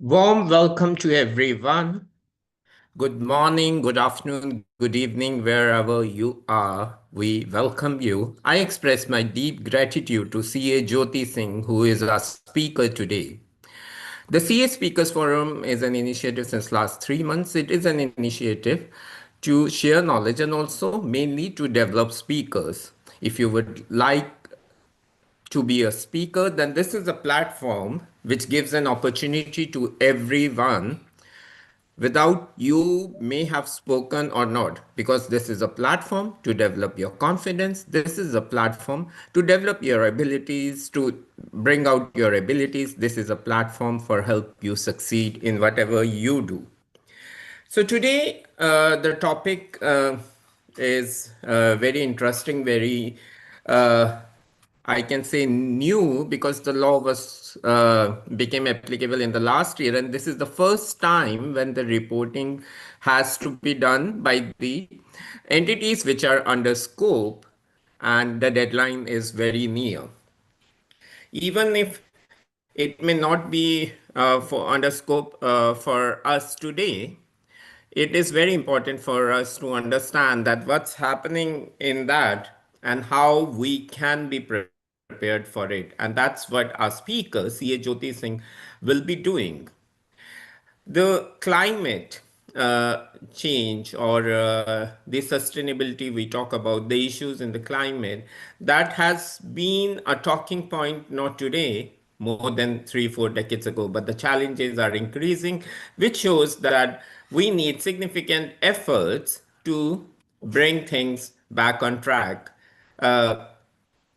Warm welcome to everyone. Good morning, good afternoon, good evening, wherever you are. We welcome you. I express my deep gratitude to CA Jyoti Singh, who is our speaker today. The CA Speakers Forum is an initiative since last 3 months. It is an initiative to share knowledge and also mainly to develop speakers. If you would like to be a speaker, then this is a platform which gives an opportunity to everyone without you may have spoken or not, because this is a platform to develop your confidence. This is a platform to develop your abilities, to bring out your abilities. This is a platform for help you succeed in whatever you do. So today, the topic is very interesting, very, uh, I can say new, because the law was became applicable in the last year, and this is the first time when the reporting has to be done by the entities which are under scope, and the deadline is very near. Even if it may not be for under scope for us today, it is very important for us to understand that what's happening in that and how we can be prepared for it. And that's what our speaker, CA Jyoti Singh, will be doing. The climate change, or the sustainability we talk about, the issues in the climate, that has been a talking point not today, more than 3 4 decades ago, but the challenges are increasing, which shows that we need significant efforts to bring things back on track.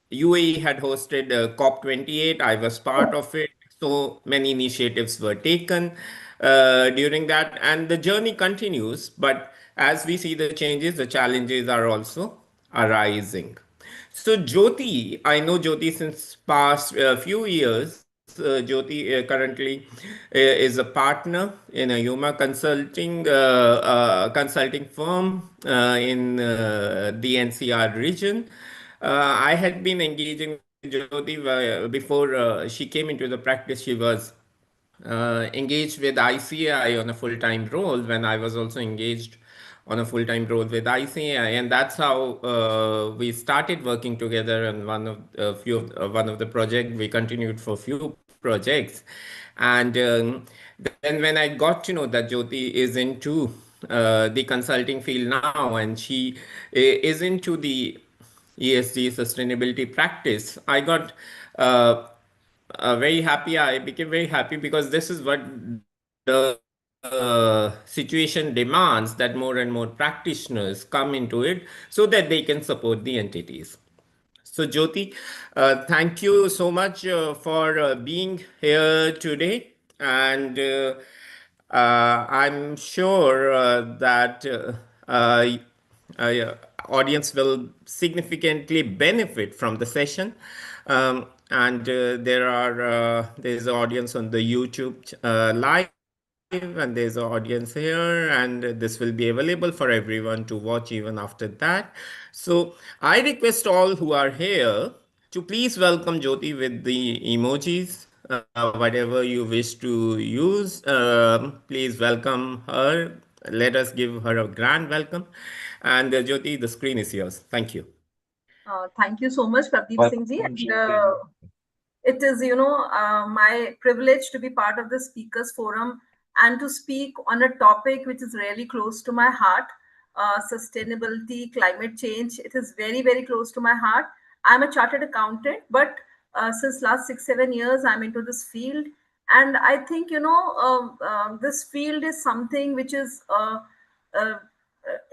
UAE had hosted COP28. I was part of it. So many initiatives were taken during that, and the journey continues. But as we see the changes, the challenges are also arising. So Jyoti, I know Jyoti since past few years. Jyoti currently is a partner in a Yuma consulting firm in the NCR region. I had been engaging with Jyoti before she came into the practice. She was engaged with ICAI on a full-time role when I was also engaged on a full-time role with ICAI, and that's how we started working together. And one of the project we continued for few projects, and then when I got to know that Jyoti is into the consulting field now, and she is into the ESG sustainability practice, I got very happy. I became very happy because this is what the situation demands, that more and more practitioners come into it so that they can support the entities. So, Jyoti, thank you so much for being here today. And I'm sure that uh, uh, audience will significantly benefit from the session. And there's an audience on the YouTube live, and there's an audience here, and this will be available for everyone to watch even after that. So I request all who are here to please welcome Jyoti with the emojis, whatever you wish to use. Please welcome her. Let us give her a grand welcome. And Jyoti, the screen is yours. Thank you. Thank you so much, Prabhdeep Singh ji. Welcome, And Jyoti. it is, my privilege to be part of the Speakers Forum and to speak on a topic which is really close to my heart, sustainability, climate change. It is very, very close to my heart. I'm a chartered accountant, but since last 6 7 years, I'm into this field. And I think, this field is something which is uh,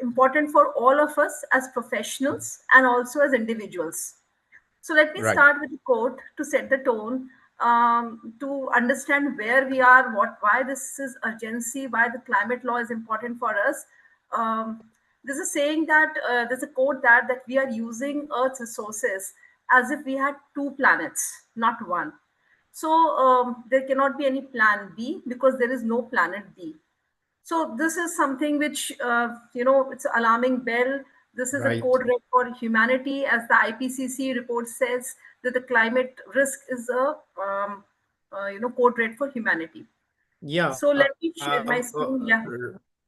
important for all of us as professionals and also as individuals. So let me Right. start with a quote to set the tone, to understand where we are, why this is urgency, why the climate law is important for us. Um, there's a saying that there's a quote that we are using Earth's resources as if we had two planets, not one. So there cannot be any plan B because there is no planet B. So this is something which, it's alarming bell. This is a Right. code red for humanity, as the IPCC report says that the climate risk is a, code red for humanity. Yeah. So let me share my screen. Yeah.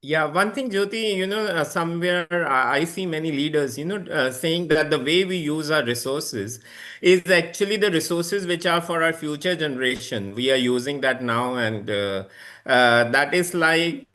Yeah, one thing, Jyoti, somewhere I see many leaders, saying that the way we use our resources is actually the resources which are for our future generation. We are using that now, and that is like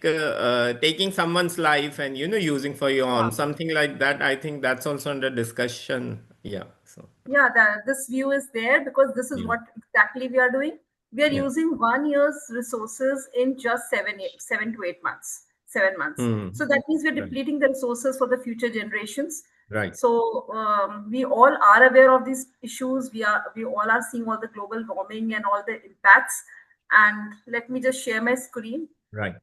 taking someone's life and, using for your Yeah. own, something like that. I think that's also under discussion. Yeah. So, Yeah, this view is there because this is yeah. what exactly we are doing. We are Yeah. using 1 year's resources in just 7 to 8 months, 7 months. So Hmm. that means we're Right. depleting the resources for the future generations. Right. So we all are aware of these issues. We all are seeing all the global warming and all the impacts. And let me just share my screen. Right.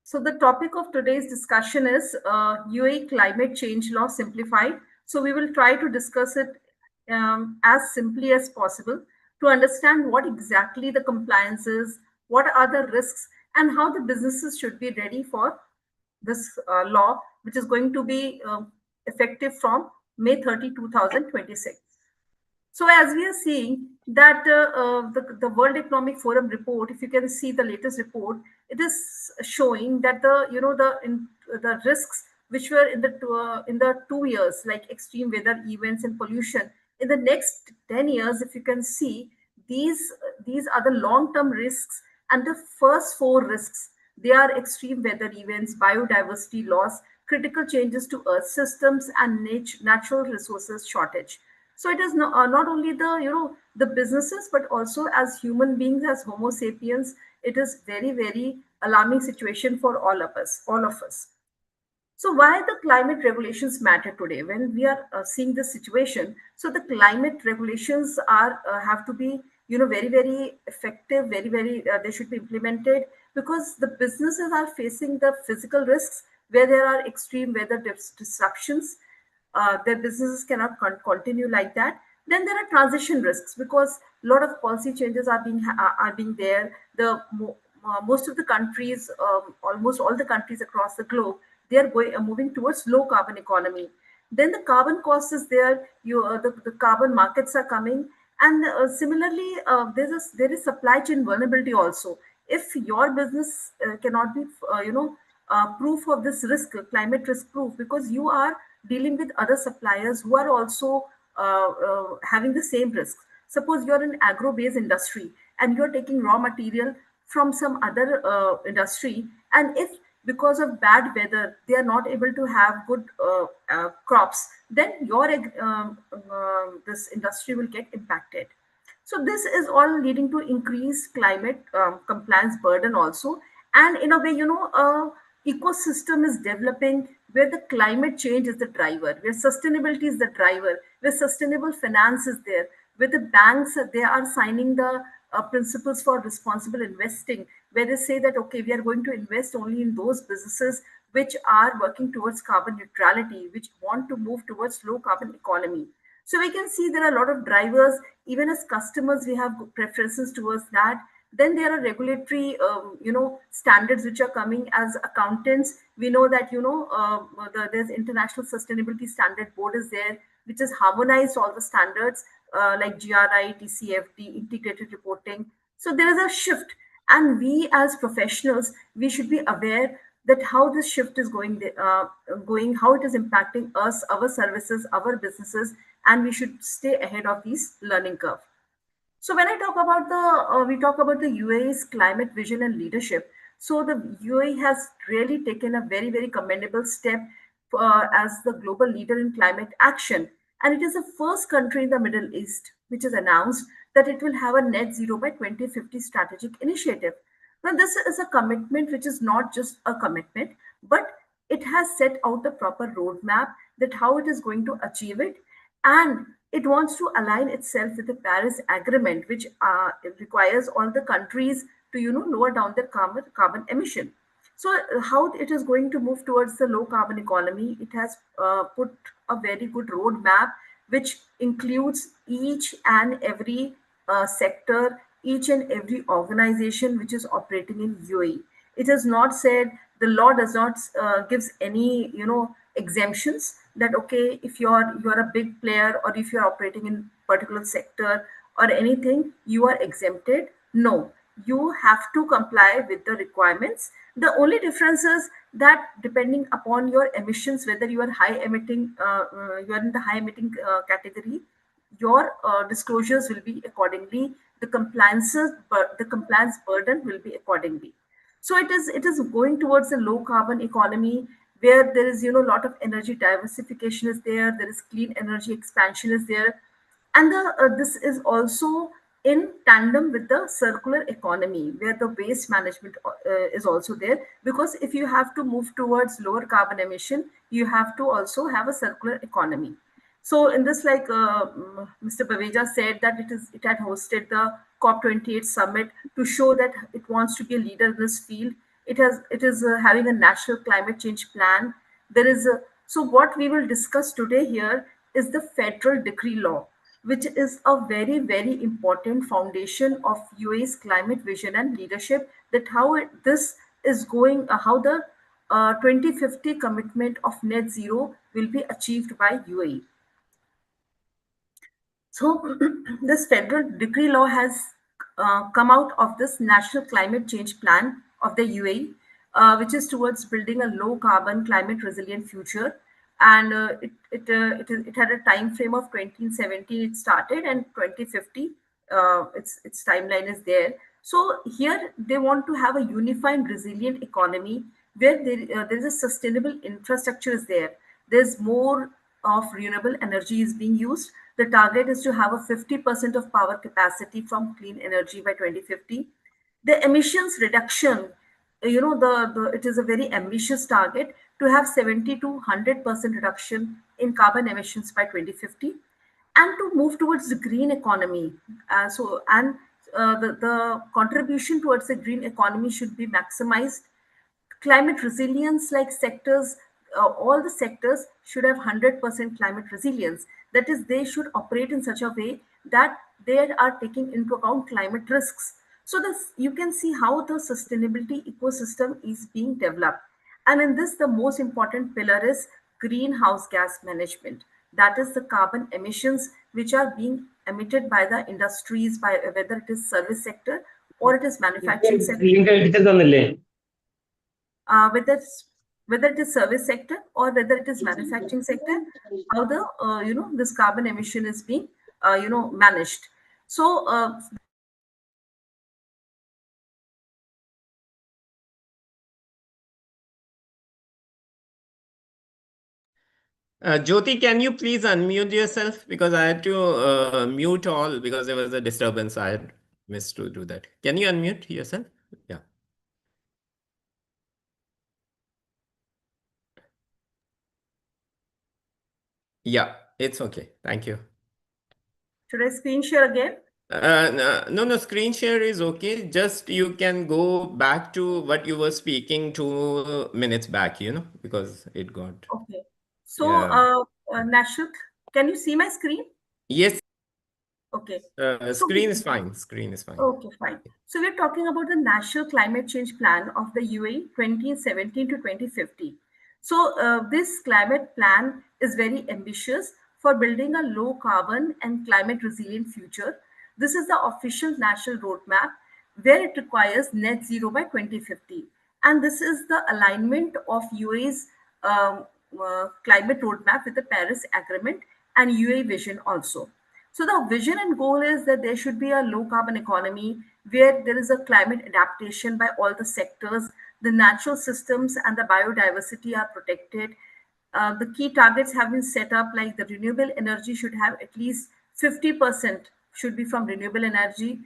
So the topic of today's discussion is UAE climate change law simplified. So we will try to discuss it as simply as possible to understand what exactly the compliance is, what are the risks, and how the businesses should be ready for this law, which is going to be effective from May 30, 2026. So as we are seeing that the World Economic Forum report, if you can see the latest report, it is showing that the risks which were in the 2 years, like extreme weather events and pollution, in the next 10 years, if you can see, these are the long term risks, and the first four risks, they are extreme weather events, biodiversity loss, critical changes to earth systems, and natural resources shortage. So it is not only the businesses, but also as human beings, as homo sapiens, it is very very alarming situation for all of us. So why the climate regulations matter today when we are seeing this situation? So the climate regulations are have to be very very effective, very very they should be implemented because the businesses are facing the physical risks where there are extreme weather disruptions. Their businesses cannot continue like that. Then there are transition risks because a lot of policy changes are being there. Most of the countries, almost all the countries across the globe, they are moving towards low carbon economy. Then the carbon cost is there. The carbon markets are coming, and similarly, there is supply chain vulnerability also. If your business cannot be, proof of this risk, climate risk proof, because you are dealing with other suppliers who are also having the same risks. Suppose you're an agro-based industry and you're taking raw material from some other industry, and if because of bad weather they are not able to have good crops, then this industry will get impacted. So this is all leading to increased climate compliance burden also. And in a way, ecosystem is developing where the climate change is the driver, where sustainability is the driver, where sustainable finance is there, where the banks, they are signing the principles for responsible investing, where they say that, okay, we are going to invest only in those businesses which are working towards carbon neutrality, which want to move towards low carbon economy. So we can see there are a lot of drivers. Even as customers, we have preferences towards that. Then there are regulatory, standards which are coming. As accountants, we know that there's International Sustainability Standard Board is there, which has harmonized all the standards like GRI, TCFD, integrated reporting. So there is a shift, and we as professionals, we should be aware that how this shift is going, how it is impacting us, our services, our businesses, and we should stay ahead of these learning curve. So when I talk about we talk about the UAE's climate vision and leadership. So the UAE has really taken a very, very commendable step as the global leader in climate action. And it is the first country in the Middle East which has announced that it will have a net zero by 2050 strategic initiative. Now, this is a commitment which is not just a commitment, but it has set out a proper roadmap that how it is going to achieve it, and it wants to align itself with the Paris Agreement, which requires all the countries to lower down their carbon emission. So how it is going to move towards the low carbon economy? It has put a very good roadmap, which includes each and every sector, each and every organization which is operating in UAE. It has not said, the law does not gives any exemptions. that okay, if you're a big player or if you're operating in particular sector or anything, you are exempted. No, you have to comply with the requirements. The only difference is that depending upon your emissions, whether you are high emitting, you are in the high emitting category, your disclosures will be accordingly. The compliance burden will be accordingly. So it is going towards a low carbon economy where there is a lot of energy diversification is there. There is clean energy expansion is there, and this is also in tandem with the circular economy where the waste management is also there, because if you have to move towards lower carbon emission, you have to also have a circular economy. So in this, like Mr. Baweja said, that it had hosted the COP28 summit to show that it wants to be a leader in this field. It is having a national climate change plan. There is a So what we will discuss today here is the federal decree law, which is a very very important foundation of UAE's climate vision and leadership. That this is going, how the 2050 commitment of net zero will be achieved by UAE. So, this federal decree law has come out of this National Climate Change Plan of the UAE, which is towards building a low carbon, climate resilient future. And it had a time frame of 2017 it started, and 2050 its timeline is there. So here they want to have a unified resilient economy where there is a sustainable infrastructure is there. There's more of renewable energy is being used. The target is to have a 50% of power capacity from clean energy by 2050. The emissions reduction, it is a very ambitious target to have 70 to 100% reduction in carbon emissions by 2050, and to move towards the green economy. The contribution towards the green economy should be maximized. Climate resilience, like sectors, all the sectors should have 100% climate resilience. That is, they should operate in such a way that they are taking into account climate risks. So this, you can see how the sustainability ecosystem is being developed. And in this, the most important pillar is greenhouse gas management. That is the carbon emissions which are being emitted by the industries, by whether it is service sector or it is manufacturing sector, link അടിച്ചു തന്നില്ലേ? whether whether it is service sector or whether it is manufacturing sector, how the this carbon emission is being managed. So Jyoti, can you please unmute yourself? Because I had to mute all because there was a disturbance. I had missed to do that. Can you unmute yourself? Yeah. Yeah, it's okay. Thank you. should I screen share again? No, screen share is okay. Just you can go back to what you were speaking 2 minutes back, because it got, Okay. So yeah. national, can you see my screen? Yes, Okay. So screen is fine. Screen is fine. okay, fine. So we're talking about the National Climate Change Plan of the UAE 2017 to 2050. So this climate plan is very ambitious for building a low carbon and climate resilient future. This is the official national roadmap where it requires net zero by 2050. And this is the alignment of UAE's climate roadmap with the Paris Agreement and UAE vision also. So the vision and goal is that there should be a low carbon economy where there is a climate adaptation by all the sectors, the natural systems and the biodiversity are protected. The key targets have been set up, like the renewable energy should have at least 50% should be from renewable energy.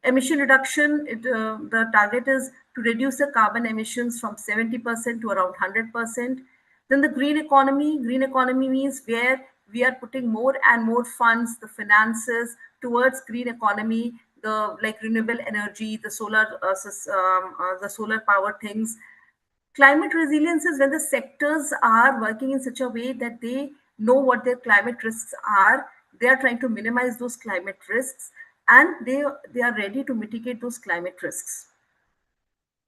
Emission reduction, the target is to reduce the carbon emissions from 70% to around 100%. Then the green economy means where we are putting more and more funds, the finances towards green economy, the like renewable energy, the solar power things. Climate resilience is when the sectors are working in such a way that they know what their climate risks are. They are trying to minimize those climate risks, and they are ready to mitigate those climate risks.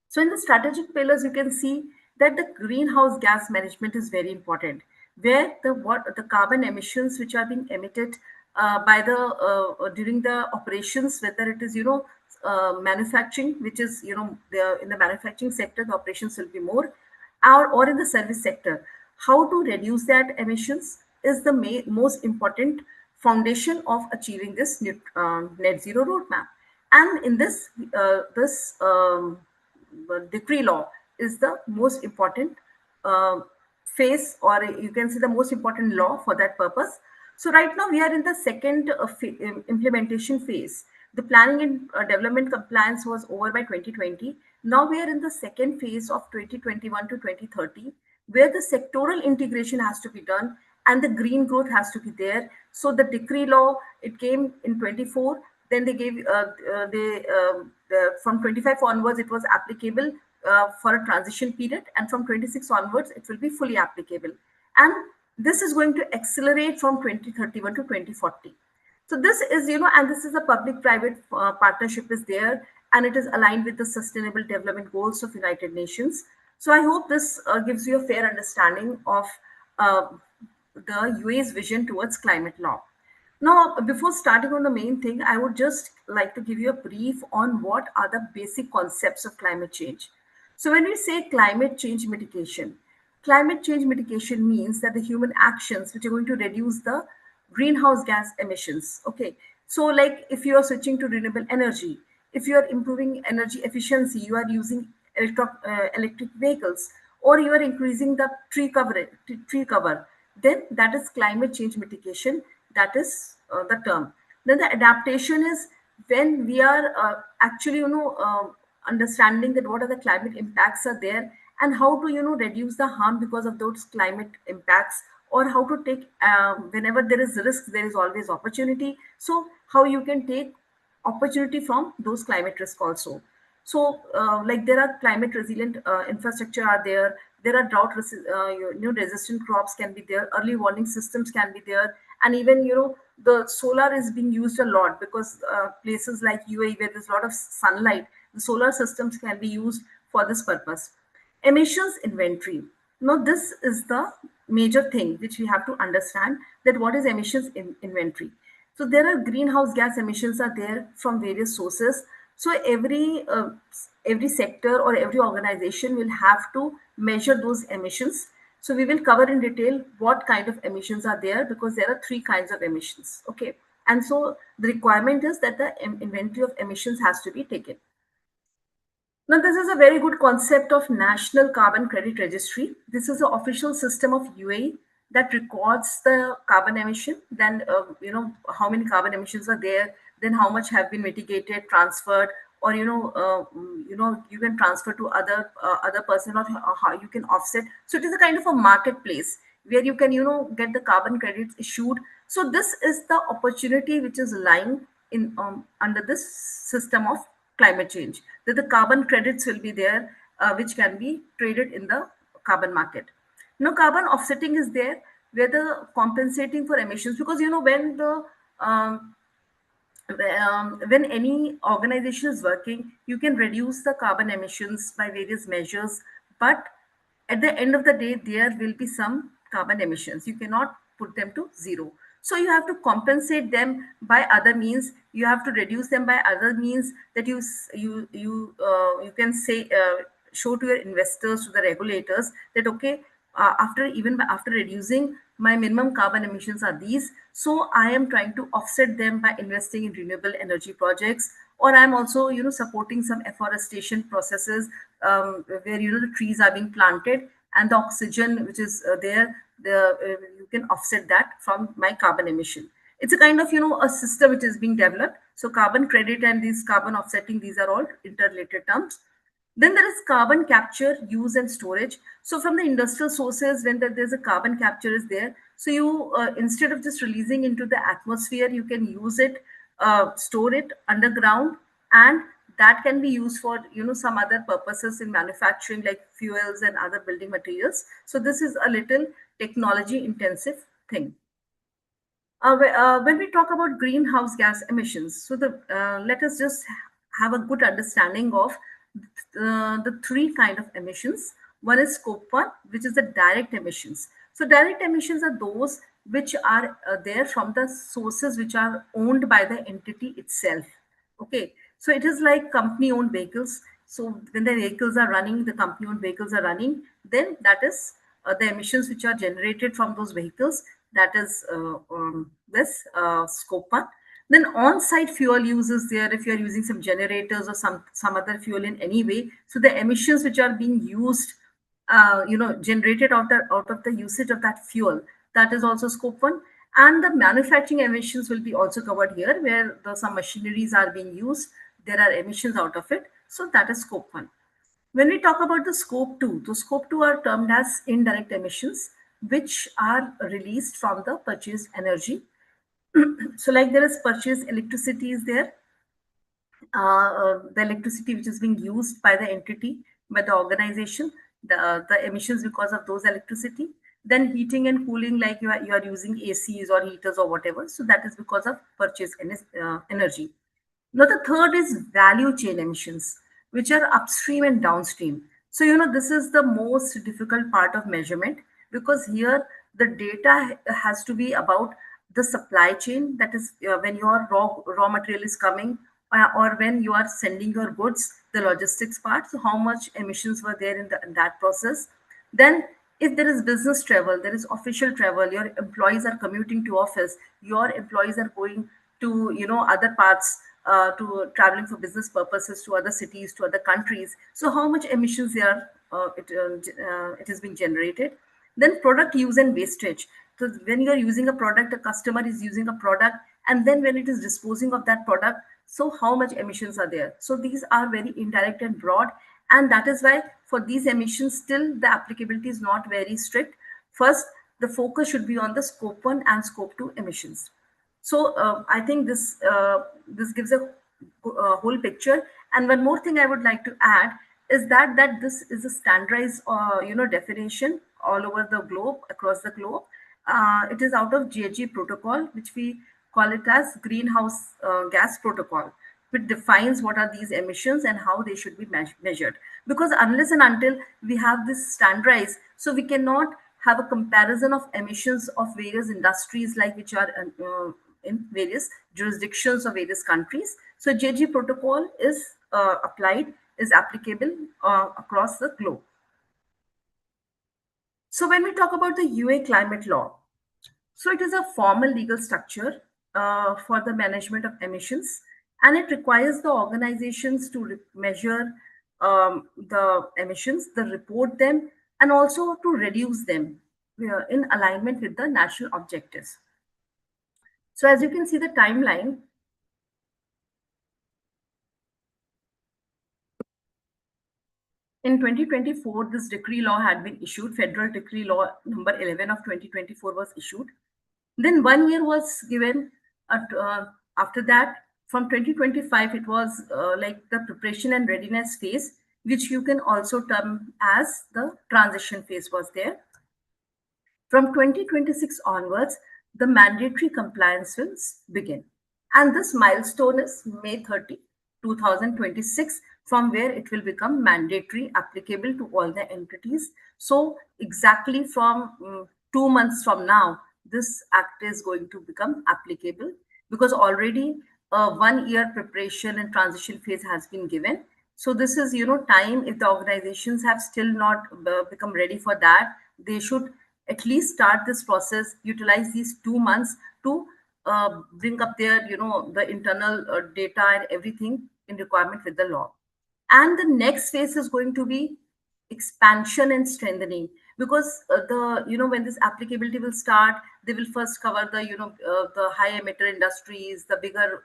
So in the strategic pillars, you can see that the greenhouse gas management is very important. where the carbon emissions which are being emitted by the during the operations, whether it is manufacturing, which is in the manufacturing sector, the operations will be more, or in the service sector. How to reduce that emissions is the most important foundation of achieving this net zero roadmap. And in this decree law is the most important uh, phase, or you can say the most important law for that purpose. So right now we are in the second implementation phase. The planning and development compliance was over by 2020. Now we are in the second phase of 2021 to 2030, where the sectoral integration has to be done and the green growth has to be there. So the decree law, it came in 24, then they gave from 25 onwards it was applicable for a transition period, and from 26 onwards it will be fully applicable. And this is going to accelerate from 2031 to 2040. So this is, and this is a public-private partnership is there, and it is aligned with the Sustainable Development Goals of United Nations. So I hope this gives you a fair understanding of uh, the UAE's vision towards climate law. Now, before starting on the main thing, I would just like to give you a brief on what are the basic concepts of climate change. So, when we say climate change mitigation means that the human actions which are going to reduce the greenhouse gas emissions. Okay, so like if you are switching to renewable energy, if you are improving energy efficiency, you are using electric vehicles, or you are increasing the tree cover, then that is climate change mitigation. That is the term. Then the adaptation is when we are actually understanding that what are the climate impacts are there, and how to reduce the harm because of those climate impacts, or how to take whenever there is risk there is always opportunity. So how you can take opportunity from those climate risk also. So like there are climate resilient infrastructure are there, there are resistant crops can be there, early warning systems can be there, and even the solar is being used a lot because places like UAE where there's a lot of sunlight, the solar systems can be used for this purpose. Emissions inventory. Now, this is the major thing which we have to understand, that what is emissions inventory. So there are greenhouse gas emissions are there from various sources. So every sector or every organization will have to measure those emissions. So we will cover in detail what kind of emissions are there, because there are three kinds of emissions. Okay, and so the requirement is that the inventory of emissions has to be taken. Now, this is a very good concept of National Carbon Credit Registry. This is the official system of UAE that records the carbon emission. Then, how many carbon emissions are there. Then, how much have been mitigated, transferred, or you can transfer to other person, or how you can offset. So, it is a kind of a marketplace where you can get the carbon credits issued. So, this is the opportunity which is lying in under this system of climate change, that the carbon credits will be there, which can be traded in the carbon market. Now, carbon offsetting is there, where the compensating for emissions, because when the when any organization is working, you can reduce the carbon emissions by various measures, but at the end of the day, there will be some carbon emissions. You cannot put them to zero. So you have to compensate them by other means. You have to reduce them by other means, that you can say show to your investors, to the regulators, that okay, after reducing my minimum carbon emissions are these, so I am trying to offset them by investing in renewable energy projects, or I'm also supporting some afforestation processes, where the trees are being planted, and the oxygen which is there, you can offset that from my carbon emission. It's a kind of a system which is being developed. So carbon credit and these carbon offsetting, these are all interrelated terms. Then there is carbon capture, use, and storage. So from the industrial sources, when there's a carbon capture is there, so you instead of just releasing into the atmosphere, you can use it, store it underground, and that can be used for some other purposes in manufacturing, like fuels and other building materials. So this is a little technology intensive thing. When we talk about greenhouse gas emissions, so let us just have a good understanding of the three kind of emissions. One is scope one, which is the direct emissions. So direct emissions are those which are there from the sources which are owned by the entity itself. Okay, so it is like company owned vehicles. So when the vehicles are running, the company owned vehicles are running, then that is the emissions which are generated from those vehicles. That is this scope one. Then on-site fuel use is there if you are using some generators or some other fuel in any way. So the emissions which are being used, generated out of the usage of that fuel, that is also scope one. And the manufacturing emissions will be also covered here, where some machineries are being used. There are emissions out of it. So that is scope one. When we talk about the scope 2, the scope 2 are termed as indirect emissions, which are released from the purchased energy. So like there is purchased electricity is there, the electricity which is being used by the entity, by the organization, the emissions because of those electricity. Then heating and cooling, like you are using ACs or heaters or whatever. So that is because of purchase energy. Now, the third is value chain emissions, which are upstream and downstream. So, this is the most difficult part of measurement, because here the data has to be about the supply chain. That is, when your raw material is coming, or when you are sending your goods, the logistics part. So, how much emissions were there in that process? Then, if there is business travel, there is official travel, your employees are commuting to office, your employees are going to other parts, to traveling for business purposes to other cities, to other countries. So how much emissions there it is being generated. Then product use and wastage. So when you are using a product, a customer is using a product, and then when it is disposing of that product, so how much emissions are there? So these are very indirect and broad, and that is why for these emissions still the applicability is not very strict. First, the focus should be on the scope 1 and scope 2 emissions. So I think this gives a whole picture. And one more thing I would like to add is that this is a standardized definition all over the globe, across the globe. It is out of GHG protocol, which we call it as greenhouse gas protocol, which defines what are these emissions and how they should be measured. Because unless and until we have this standardized, so we cannot have a comparison of emissions of various industries, like which are in various jurisdictions of various countries. So JG protocol is applied, is applicable across the globe. So when we talk about the UA climate law, so it is a formal legal structure for the management of emissions, and it requires the organizations to measure the emissions, the report them, and also to reduce them in alignment with the national objectives. So as you can see the timeline, in 2024, this decree law had been issued. Federal Decree Law number 11 of 2024 was issued. Then 1 year was given. After that, from 2025, it was like the preparation and readiness phase, which you can also term as the transition phase was there. From 2026 onwards, the mandatory compliance will begin. And this milestone is May 30, 2026, from where it will become mandatory, applicable to all the entities. So, exactly from 2 months from now, this act is going to become applicable, because already 1 year preparation and transition phase has been given. So this is time. If the organizations have still not become ready for that, they should at least start this process, utilize these 2 months to bring up their the internal data and everything in requirement with the law. And the next phase is going to be expansion and strengthening, because the when this applicability will start, they will first cover the the high emitter industries, the bigger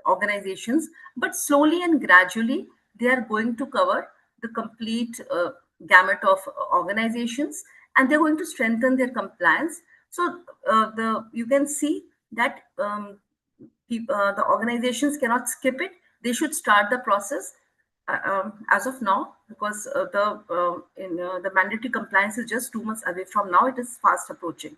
organizations, but slowly and gradually they are going to cover the complete gamut of organizations, and they're going to strengthen their compliance. So the you can see that the organizations cannot skip it. They should start the process as of now, because the mandatory compliance is just 2 months away from now. It is fast approaching.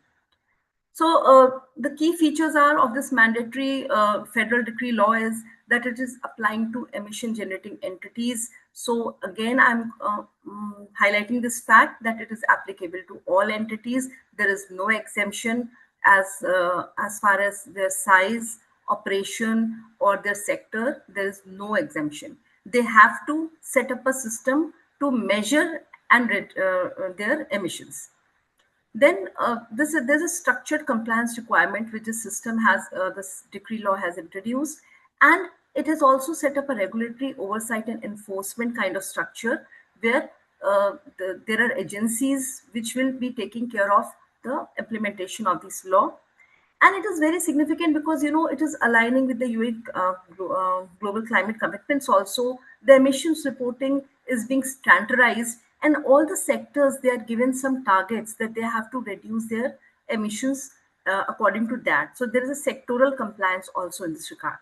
The key features are of this mandatory federal decree law is that it is applying to emission generating entities. So again, I'm highlighting this fact that it is applicable to all entities. There is no exemption as far as their size, operation, or their sector. There is no exemption. They have to set up a system to measure and their emissions. Then there's a structured compliance requirement which the system has, this decree law has introduced, and it has also set up a regulatory oversight and enforcement kind of structure where there are agencies which will be taking care of the implementation of this law. And it is very significant because it is aligning with the UN global climate commitments. Also, the emissions reporting is being standardized, and all the sectors they are given some targets that they have to reduce their emissions according to that. So there is a sectoral compliance also in this regard.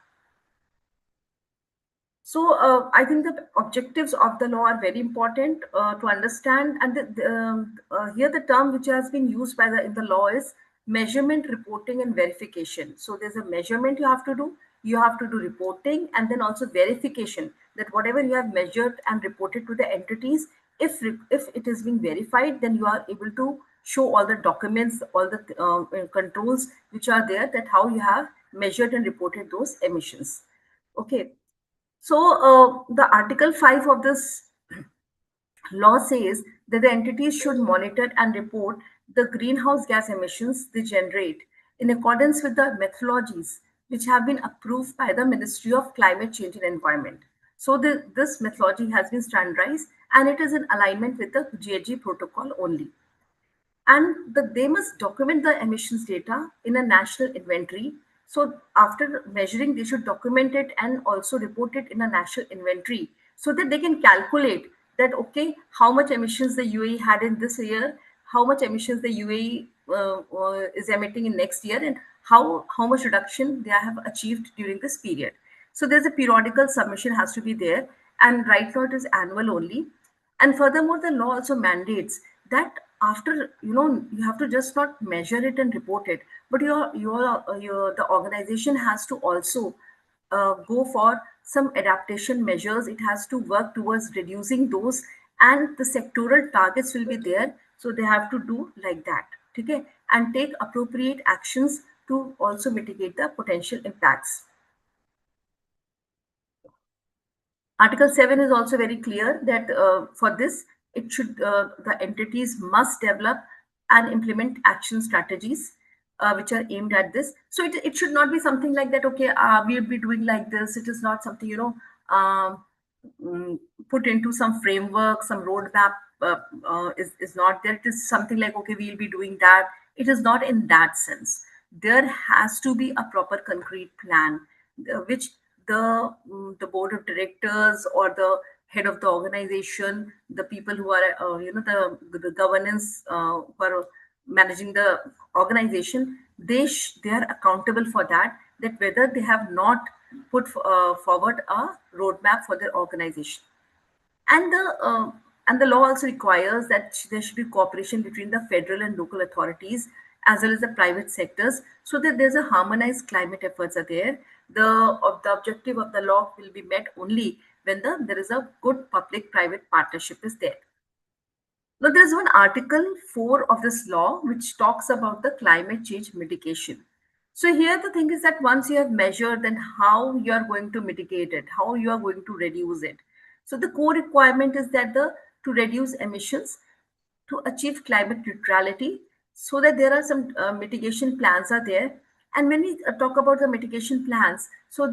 I think the objectives of the law are very important to understand. And here the term which has been used by the in the law is measurement, reporting, and verification. So there's a measurement you have to do. You have to do reporting, and then also verification that whatever you have measured and reported to the entities, if it is being verified, then you are able to show all the documents, all the controls which are there, that how you have measured and reported those emissions. Okay, the Article 5 of this law says that the entities should monitor and report the greenhouse gas emissions they generate in accordance with the methodologies which have been approved by the Ministry of Climate Change and Environment. This methodology has been standardized and it is in alignment with the GHG protocol only. And they must document the emissions data in a national inventory. So after measuring, they should document it and also report it in a national inventory so that they can calculate that, okay, how much emissions the UAE had in this year, how much emissions the UAE is emitting in next year, and how much reduction they have achieved during this period. So there's a periodical submission has to be there, and right now it is annual only. And furthermore, the law also mandates that after, you have to just not measure it and report it, but the organization has to also go for some adaptation measures. It has to work towards reducing those, and the sectoral targets will be there. So they have to do like that, okay, and take appropriate actions to also mitigate the potential impacts. Article 7 is also very clear that for this, the entities must develop and implement action strategies which are aimed at this. So it should not be something like that, okay, we'll be doing like this. It is not something, um, put into some framework, some roadmap is not there. It is something like, okay, we'll be doing that. It is not in that sense. There has to be a proper concrete plan, which the board of directors or the head of the organization, the people who are, the governance who are managing the organization, they are accountable for that. That whether they have not put forward a roadmap for their organization. And the uh, and the law also requires that there should be cooperation between the federal and local authorities as well as the private sectors, so that there's a harmonized climate efforts are there. The objective of the law will be met only when there is a good public private partnership is there. Now, there's one Article 4 of this law which talks about the climate change mitigation. So, here the thing is that once you have measured, then how you are going to mitigate it, how you are going to reduce it. So, the core requirement is that to reduce emissions, to achieve climate neutrality, so that there are some mitigation plans are there. And when we talk about the mitigation plans, so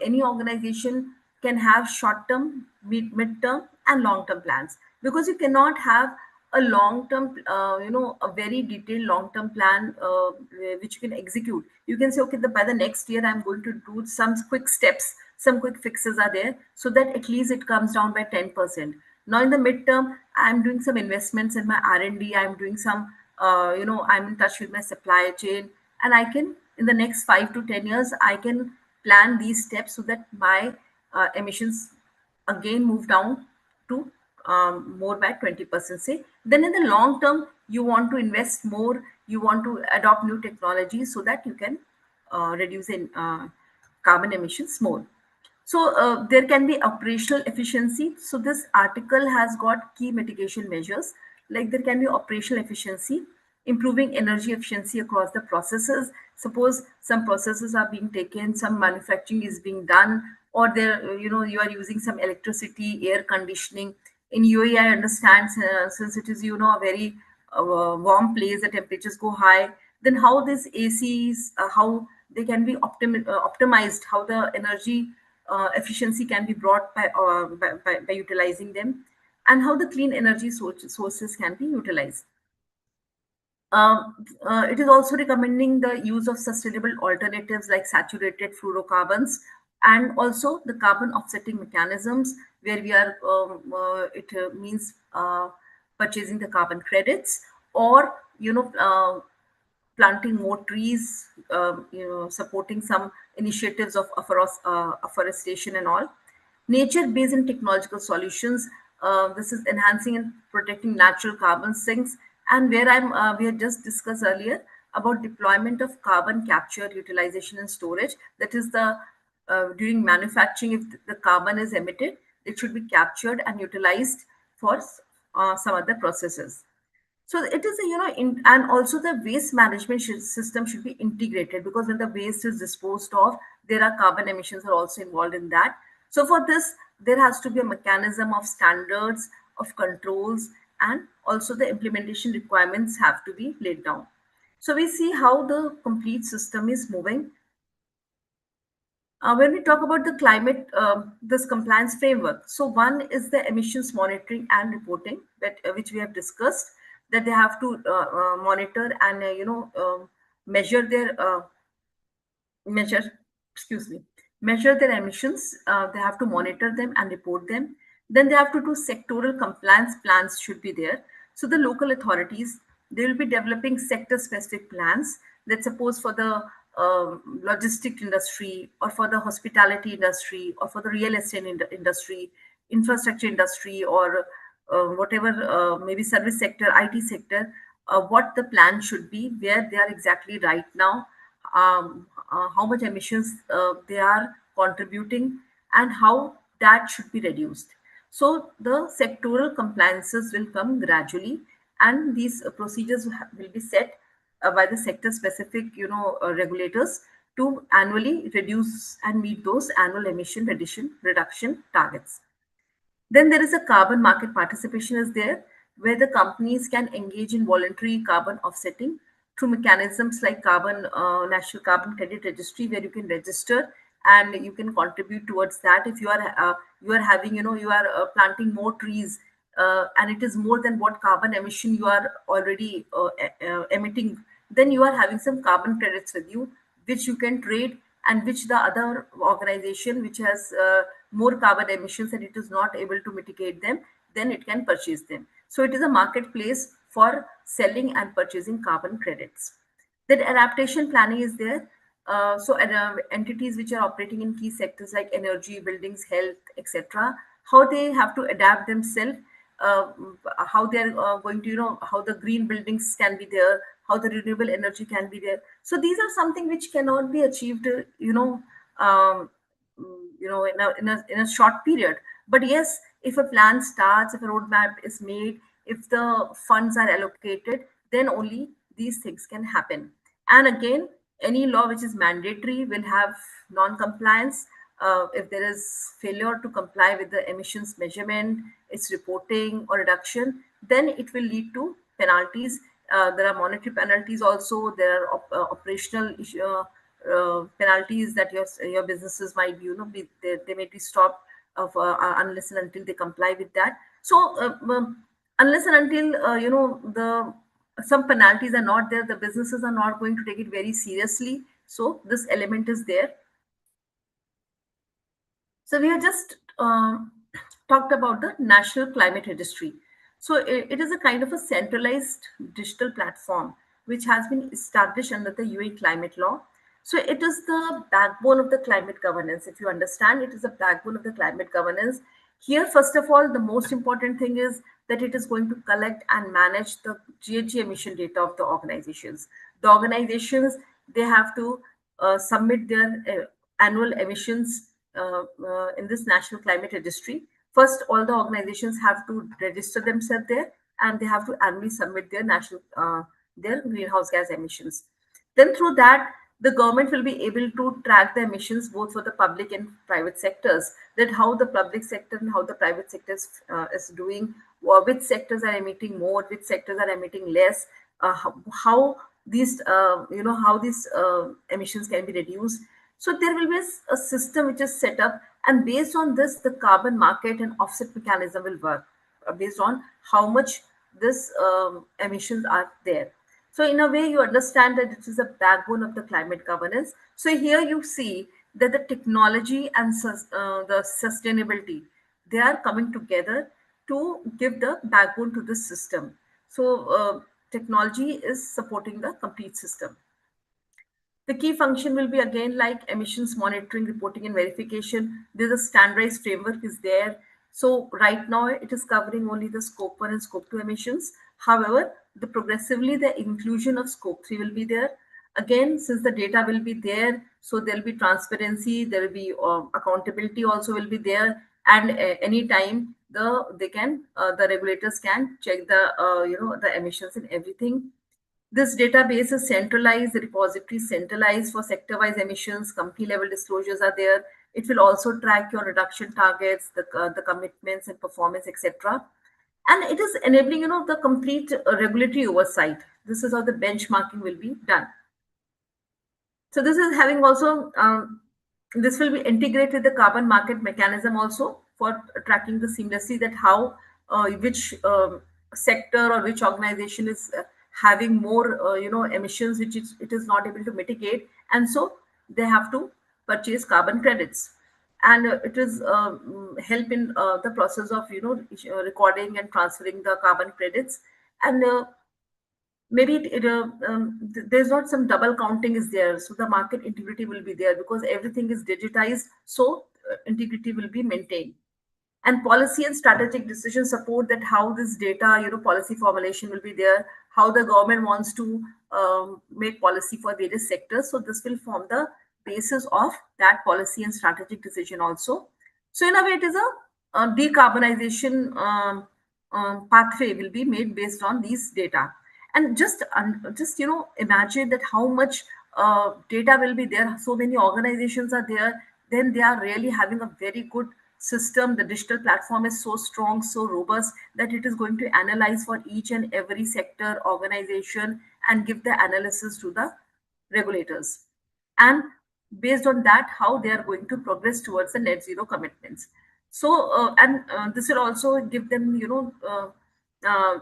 any organization can have short term, mid-term, and long term plans, because you cannot have a long term, a very detailed long term plan which you can execute. You can say, okay, by the next year I'm going to do some quick steps, some quick fixes are there, so that at least it comes down by 10%. Now in the midterm, I'm doing some investments in my R&D. I'm doing some, I'm in touch with my supply chain, and I can, in the next 5 to 10 years, I can plan these steps so that my emissions again move down to more by 20%, say. Then in the long term, you want to invest more, you want to adopt new technologies so that you can reduce in carbon emissions more. So there can be operational efficiency. So this article has got key mitigation measures. Like there can be operational efficiency, improving energy efficiency across the processes. Suppose some processes are being taken, some manufacturing is being done, or there, you are using some electricity, air conditioning. In UAE, I understand, since it is, a very warm place, the temperatures go high. Then how this ACs, how they can be optimized, how the energy efficiency can be brought by utilizing them, and how the clean energy sources can be utilized. It is also recommending the use of sustainable alternatives like saturated fluorocarbons, and also the carbon offsetting mechanisms, where we are it means purchasing the carbon credits, or planting more trees, supporting some initiatives of afforestation and all. Nature-based and technological solutions. This is enhancing and protecting natural carbon sinks, and where we had just discussed earlier about deployment of carbon capture, utilization, and storage. That is the during manufacturing, if the carbon is emitted, it should be captured and utilized for some other processes. So it is a, and also the waste management system should be integrated, because when the waste is disposed of, there are carbon emissions are also involved in that. So for this, there has to be a mechanism of standards, of controls, and also the implementation requirements have to be laid down. So we see how the complete system is moving. When we talk about the climate, this compliance framework, so one is the emissions monitoring and reporting, which we have discussed, that they have to monitor and measure their measure excuse me measure their emissions. They have to monitor them and report them. Then they have to do sectoral compliance plans should be there. So the local authorities, they will be developing sector specific plans. Let's suppose for the logistic industry, or for the hospitality industry, or for the real estate industry, infrastructure industry, or whatever, maybe service sector, IT sector, what the plan should be, where they are exactly right now, how much emissions they are contributing, and how that should be reduced. So the sectoral compliances will come gradually, and these procedures will be set by the sector specific, regulators, to annually reduce and meet those annual emission reduction targets. Then there is a carbon market participation is there, where the companies can engage in voluntary carbon offsetting through mechanisms like national carbon credit registry, where you can register and you can contribute towards that. If you are having, you are planting more trees, and it is more than what carbon emission you are already emitting, then you are having some carbon credits with you, which you can trade, and which the other organization which has more carbon emissions and it is not able to mitigate them, then it can purchase them. So it is a marketplace for selling and purchasing carbon credits. Then adaptation planning is there. Entities which are operating in key sectors like energy, buildings, health, etc., how they have to adapt themselves, uh, how they are going to, how the green buildings can be there, how the renewable energy can be there. So these are something which cannot be achieved, um, in a short period. But yes, if a plan starts, if a roadmap is made, if the funds are allocated, then only these things can happen. And again, any law which is mandatory will have non-compliance. If there is failure to comply with the emissions measurement, its reporting or reduction, then it will lead to penalties. There are monetary penalties also. There are operational penalties that your businesses might be, they may be stopped of unless and until they comply with that. So unless and until the some penalties are not there, the businesses are not going to take it very seriously. So this element is there. So we have just talked about the National Climate Registry. So it is a kind of a centralized digital platform which has been established under the UAE climate law. So it is the backbone of the climate governance. If you understand, it is the backbone of the climate governance. Here, first of all, the most important thing is that it is going to collect and manage the GHG emission data of the organizations. The organizations, they have to submit their annual emissions in this National Climate Registry. First, all the organizations have to register themselves there, and they have to annually submit their national their greenhouse gas emissions. Then through that, the government will be able to track the emissions both for the public and private sectors, that how the public sector and how the private sector is doing, which sectors are emitting more, which sectors are emitting less, how these how these emissions can be reduced. So there will be a system which is set up, and based on this, the carbon market and offset mechanism will work based on how much this emissions are there. So in a way, you understand that it is a backbone of the climate governance. So here you see that the technology and the sustainability, they are coming together to give the backbone to this system. So technology is supporting the complete system. The key function will be again like emissions monitoring, reporting, and verification. There's a standardized framework is there. So right now it is covering only the scope 1 and scope 2 emissions. However, the progressively the inclusion of scope 3 will be there. Again, since the data will be there, so there will be transparency, there will be accountability also will be there, and anytime the regulators can check the the emissions and everything. This database is centralized, the repository is centralized for sector-wise emissions, company-level disclosures are there. It will also track your reduction targets, the commitments and performance, etc. And it is enabling, the complete regulatory oversight. This is how the benchmarking will be done. So this is having also this will be integrated with the carbon market mechanism also for tracking the seamlessly that how which sector or which organization is having more emissions which it is not able to mitigate, and so they have to purchase carbon credits, and it is help in the process of recording and transferring the carbon credits, and maybe there's not some double counting is there, so the market integrity will be there because everything is digitized, so integrity will be maintained. And policy and strategic decision support that how this data policy formulation will be there, how the government wants to make policy for various sectors, so this will form the basis of that policy and strategic decision also. So in a way it is a decarbonization pathway will be made based on these data. And just imagine that how much data will be there, so many organizations are there, then they are really having a very good system. The digital platform is so strong, so robust that it is going to analyze for each and every sector organization and give the analysis to the regulators, and based on that how they are going to progress towards the net zero commitments. So and this will also give them uh,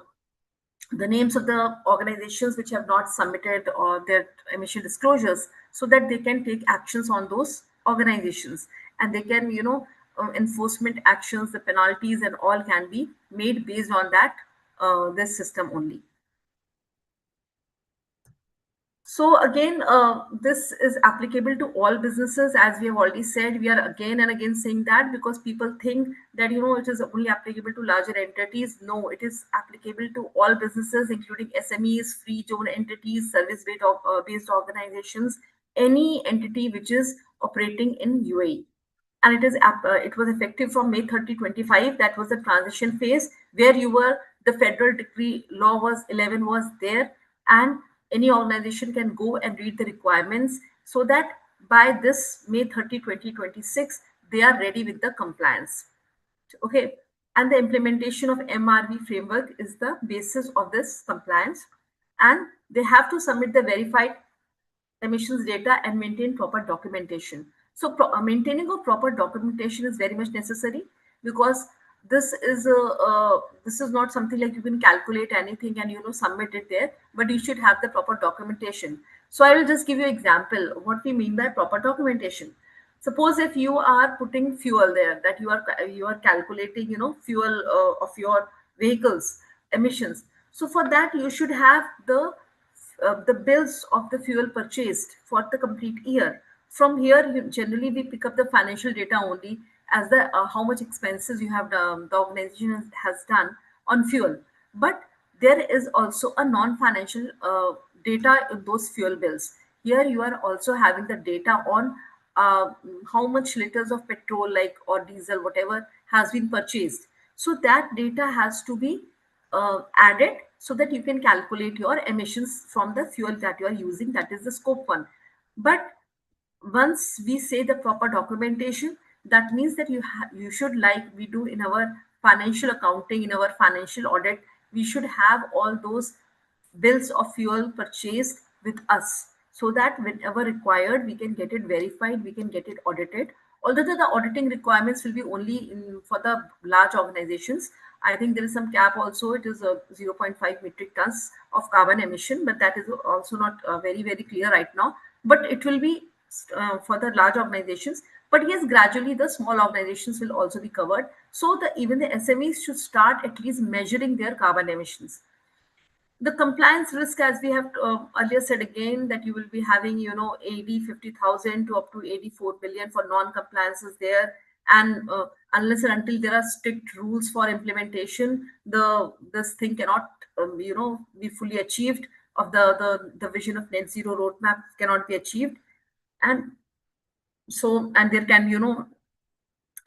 the names of the organizations which have not submitted or their emission disclosures, so that they can take actions on those organizations, and they can enforcement actions, the penalties and all can be made based on that this system only. So again, this is applicable to all businesses, as we have already said. We are again and again saying that because people think that it is only applicable to larger entities. No, it is applicable to all businesses, including SMEs, free zone entities, based organizations, any entity which is operating in UAE. And it was effective from May 30, 25. That was the transition phase where the federal decree law was 11 was there, and any organization can go and read the requirements, so that by this May 30, 2026, they are ready with the compliance. Okay. And the implementation of MRV framework is the basis of this compliance, and they have to submit the verified emissions data and maintain proper documentation. So maintaining of proper documentation is very much necessary, because this is not something like you can calculate anything and submit it there, but you should have the proper documentation. So I will just give you an example of what we mean by proper documentation. Suppose if you are putting fuel there, that you are calculating fuel of your vehicles emissions. So for that you should have the bills of the fuel purchased for the complete year. From here, generally we pick up the financial data only, as the how much expenses you have done, the organization has done on fuel. But there is also a non-financial data in those fuel bills. Here you are also having the data on uh, how much liters of petrol, like, or diesel, whatever has been purchased. So that data has to be added so that you can calculate your emissions from the fuel that you are using, that is the scope 1. But once we say the proper documentation, that means that you should, like we do in our financial accounting, in our financial audit, we should have all those bills of fuel purchased with us, so that whenever required we can get it verified, we can get it audited. Although the auditing requirements will be only for the large organizations, I think there is some cap also. It is zero point 0.5 metric tons of carbon emission, but that is also not very clear right now. But it will be for the large organizations. But yes, gradually the small organizations will also be covered. So the even the SMEs should start at least measuring their carbon emissions. The compliance risk, as we have earlier said again, that you will be having, 80 50,000 to up to 84 billion for non-compliances there. And unless and until there are strict rules for implementation, this thing cannot be fully achieved, of the vision of net zero roadmap cannot be achieved. And so, and there can be,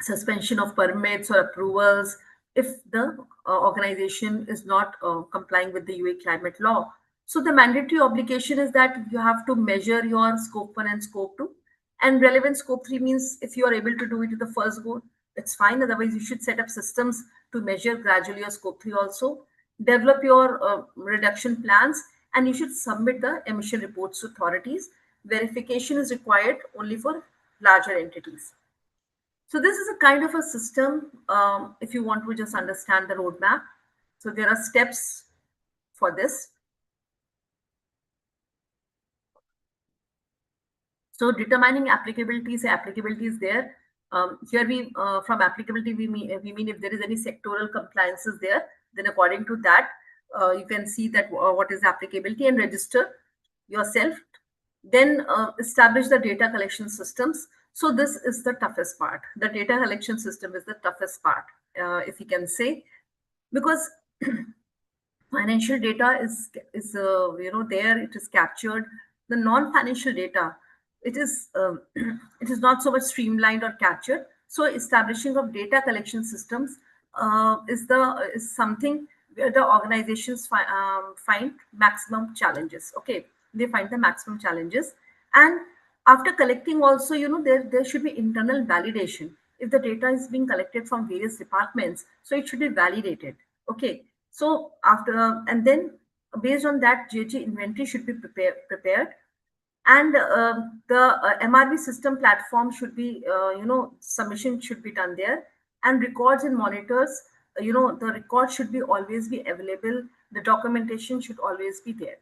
suspension of permits or approvals if the organization is not complying with the UA climate law. So the mandatory obligation is that you have to measure your scope 1 and scope 2. And relevant scope 3 means if you are able to do it in the first go, it's fine. Otherwise, you should set up systems to measure gradually your scope 3 also. Develop your reduction plans, and you should submit the emission reports to authorities. Verification is required only for larger entities. So this is a kind of a system, if you want to just understand the roadmap. So there are steps for this. So determining applicability, say applicability is there. Here from applicability we mean if there is any sectoral compliances there, then according to that you can see that what is applicability, and register yourself. Then establish the data collection systems. So this is the toughest part. The data collection system is the toughest part, if you can say, because financial data is there, it is captured. The non financial data, it is it is not so much streamlined or captured. So establishing of data collection systems is something where the organizations find maximum challenges. Okay, they find the maximum challenges. And after collecting also, there should be internal validation. If the data is being collected from various departments, so it should be validated. Okay, so after, and then based on that, JG inventory should be prepared. And the MRV system platform should be, submission should be done there. And records and monitors, the record should be always be available. The documentation should always be there.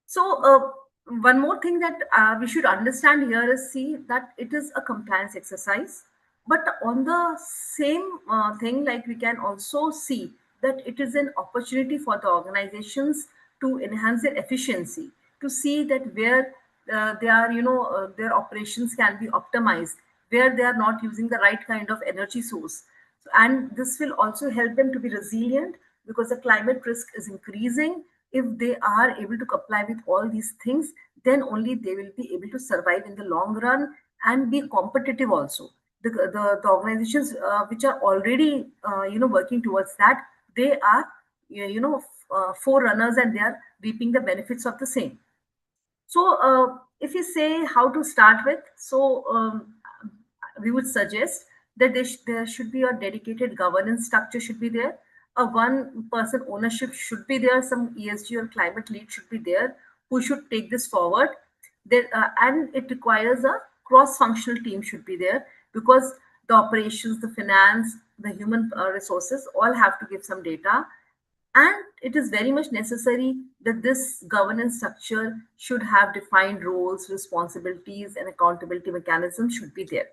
So, one more thing that we should understand here is, see that it is a compliance exercise, but on the same thing, like we can also see that it is an opportunity for the organizations to enhance their efficiency, to see that where they are, their operations can be optimized, where they are not using the right kind of energy source. And this will also help them to be resilient, because the climate risk is increasing. If they are able to comply with all these things, then only they will be able to survive in the long run and be competitive also. The organizations which are already working towards that, they are forerunners, and they are reaping the benefits of the same. So, if you say how to start with, so we would suggest that there should be a dedicated governance structure should be there. A one person ownership should be there. Some ESG or climate lead should be there who should take this forward. There, and it requires a cross-functional team should be there, because the operations, the finance, the human resources all have to give some data. And it is very much necessary that this governance structure should have defined roles, responsibilities, and accountability mechanisms should be there.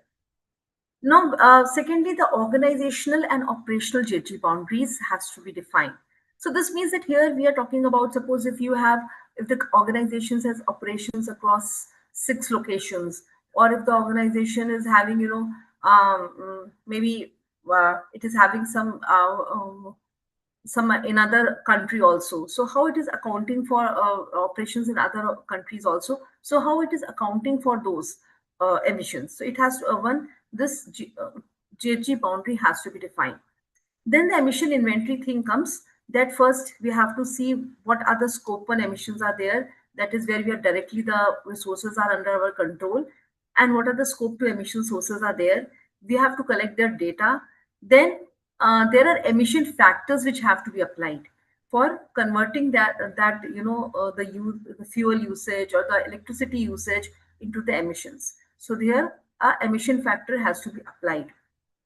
Now, secondly, the organizational and operational JT boundaries has to be defined. So this means that here we are talking about, suppose if the organization has operations across 6 locations, or if the organization is having, maybe it is having some in other country also. So how it is accounting for operations in other countries also. So how it is accounting for those emissions. So it has to one this GHG boundary has to be defined. Then the emission inventory thing comes, that first we have to see what other scope 1 emissions are there. That is where we are directly the resources are under our control, and what are the scope 2 emission sources are there. We have to collect their data. Then there are emission factors which have to be applied for converting that the fuel usage or the electricity usage into the emissions. So there a emission factor has to be applied.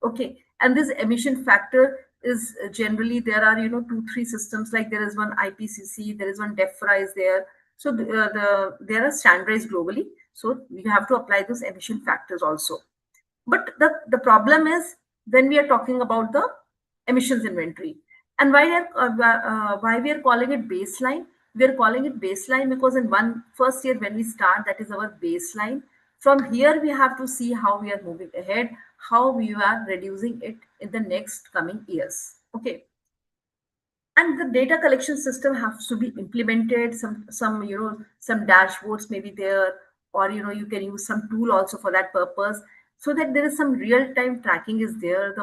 Okay, and this emission factor is generally there are two three systems, like there is one IPCC, there is one DEFRA is there. So there are standardized globally. So we have to apply those emission factors also. But the problem is when we are talking about the emissions inventory, and why we are calling it baseline. We are calling it baseline because in one first year when we start, that is our baseline. From here we have to see how we are moving ahead, how we are reducing it in the next coming years. Okay, and the data collection system has to be implemented. Some some dashboards may be there, or you can use some tool also for that purpose, so that there is some real time tracking is there.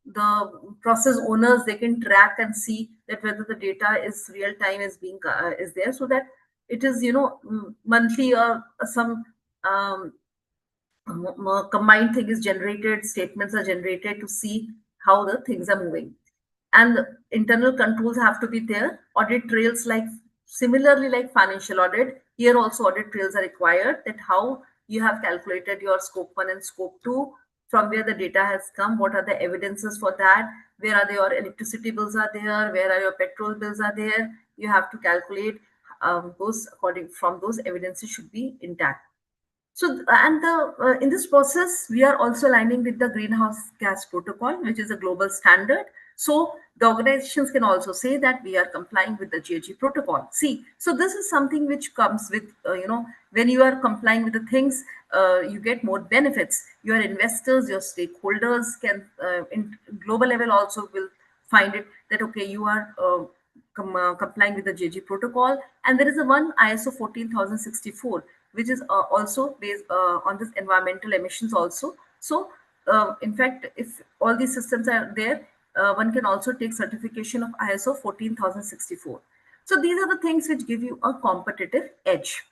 The process owners, they can track and see that whether the data is real time is being is there, so that it is monthly or some um, combined thing is generated, statements are generated to see how the things are moving. And internal controls have to be there. Audit trails, like similarly like financial audit, here also audit trails are required, that how you have calculated your scope 1 and scope 2, from where the data has come, what are the evidences for that, where are your electricity bills are there, where are your petrol bills are there. You have to calculate those according, from those evidences should be intact. So, and the in this process, we are also aligning with the greenhouse gas protocol, which is a global standard. So, the organizations can also say that we are complying with the GHG protocol. See, so this is something which comes with, when you are complying with the things, you get more benefits. Your investors, your stakeholders can, in global level, also will find it that okay, you are complying with the JG protocol. And there is a one ISO 14064, which is also based on this environmental emissions also. So, in fact, if all these systems are there, one can also take certification of ISO 14064. So these are the things which give you a competitive edge.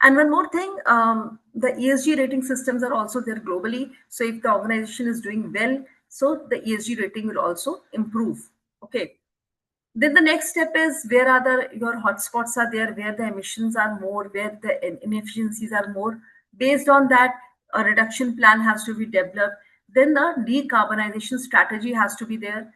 And one more thing, the ESG rating systems are also there globally. So if the organization is doing well, so the ESG rating will also improve. Okay. Then the next step is where are the your hotspots are there, where the emissions are more, where the inefficiencies are more. Based on that, a reduction plan has to be developed. Then the decarbonization strategy has to be there,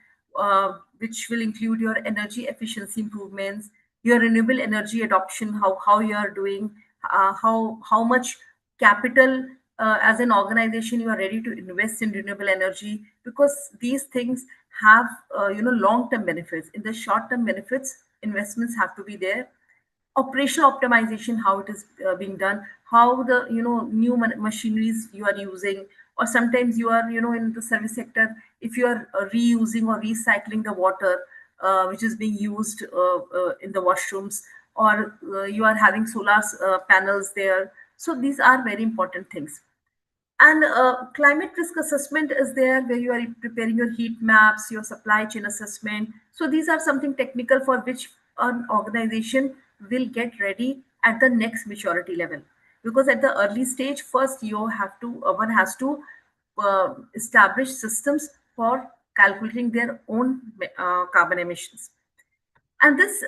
which will include your energy efficiency improvements, your renewable energy adoption, how you are doing, how much capital as an organization you are ready to invest in renewable energy, because these things have long term benefits. In the short term benefits, investments have to be there. Operational optimization, how it is being done, how the new machineries you are using, or sometimes you are in the service sector, if you are reusing or recycling the water which is being used in the washrooms, or you are having solar panels there. So these are very important things. And climate risk assessment is there, where you are preparing your heat maps, your supply chain assessment. So these are something technical for which an organization will get ready at the next maturity level. Because at the early stage, first you have to one has to establish systems for calculating their own carbon emissions. And this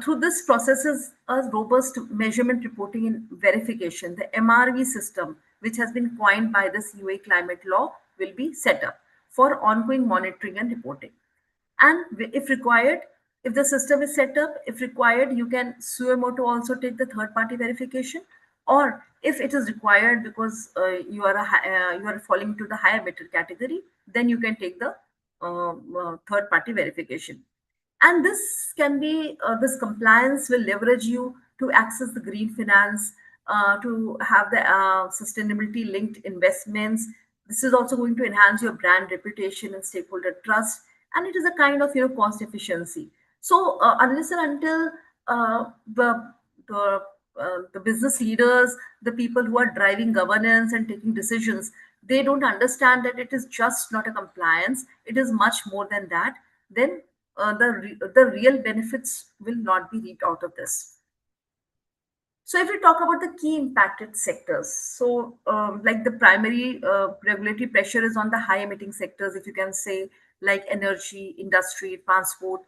through this processes a robust measurement reporting and verification. The MRV system, which has been coined by this UA climate law, will be set up for ongoing monitoring and reporting. And if required, if the system is set up, if required, you can sumo to also take the third party verification. Or if it is required because you are falling to the higher meter category, then you can take the third party verification. And this can be this compliance will leverage you to access the green finance, to have the sustainability linked investments. This is also going to enhance your brand reputation and stakeholder trust, and it is a kind of cost efficiency. So unless and until the the business leaders, the people who are driving governance and taking decisions, they don't understand that it is just not a compliance, it is much more than that, then the real benefits will not be reaped out of this. So, if we talk about the key impacted sectors, so like the primary regulatory pressure is on the high emitting sectors, if you can say, like energy, industry, transport.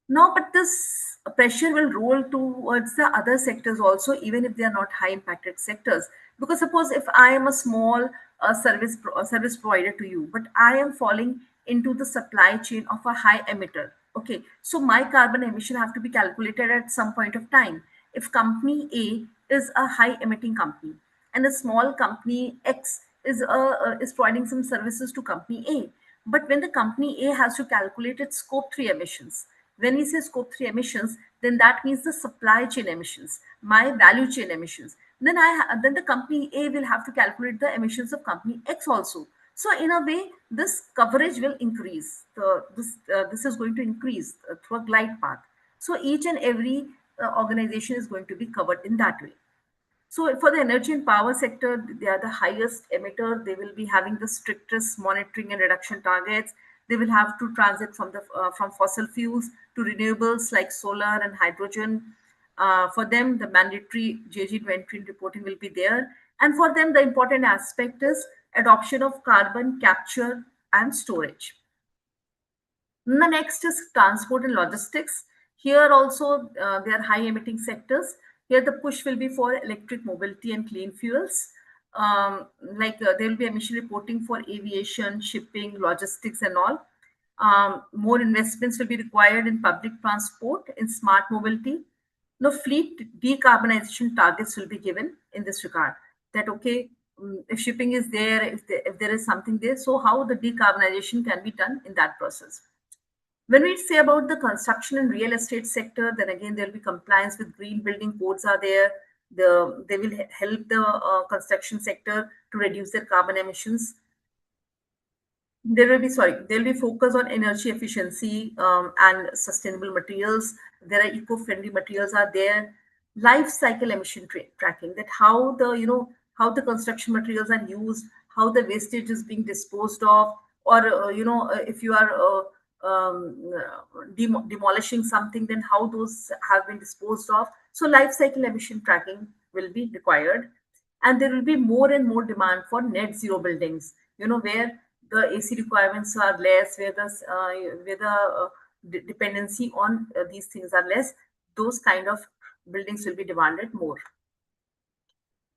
No, but this pressure will roll towards the other sectors also, even if they are not high impacted sectors. Because suppose if I am a small service provider to you, but I am falling into the supply chain of a high emitter. Okay, so my carbon emission have to be calculated at some point of time. If company A is a high emitting company, and a small company X is providing some services to company A, but when the company A has to calculate its scope 3 emissions, when we say scope 3 emissions, then that means the supply chain emissions, my value chain emissions. Then the company A will have to calculate the emissions of company X also. So in a way, this coverage will increase. This is going to increase through a glide path. So each and every organization is going to be covered in that way. So for the energy and power sector, they are the highest emitter. They will be having the strictest monitoring and reduction targets. They will have to transit from fossil fuels to renewables like solar and hydrogen. For them, the mandatory JG20 reporting will be there. And for them, the important aspect is adoption of carbon capture and storage. The next is transport and logistics. Here also, they are high emitting sectors. Here the push will be for electric mobility and clean fuels. There will be emission reporting for aviation, shipping, logistics and all. More investments will be required in public transport, in smart mobility. No, fleet decarbonization targets will be given in this regard. That okay, if shipping is there, if there is something there, so how the decarbonization can be done in that process. When we say about the construction and real estate sector, then again there will be compliance with green building codes are there. They will help the construction sector to reduce their carbon emissions. There will be focus on energy efficiency and sustainable materials. There are eco-friendly materials are there. Life cycle emission tracking, that how the how the construction materials are used, how the wastage is being disposed of, or if you are demolishing something, then how those have been disposed of. So life cycle emission tracking will be required, and there will be more and more demand for net zero buildings, where the AC requirements are less, where the dependency on these things are less. Those kind of buildings will be demanded more.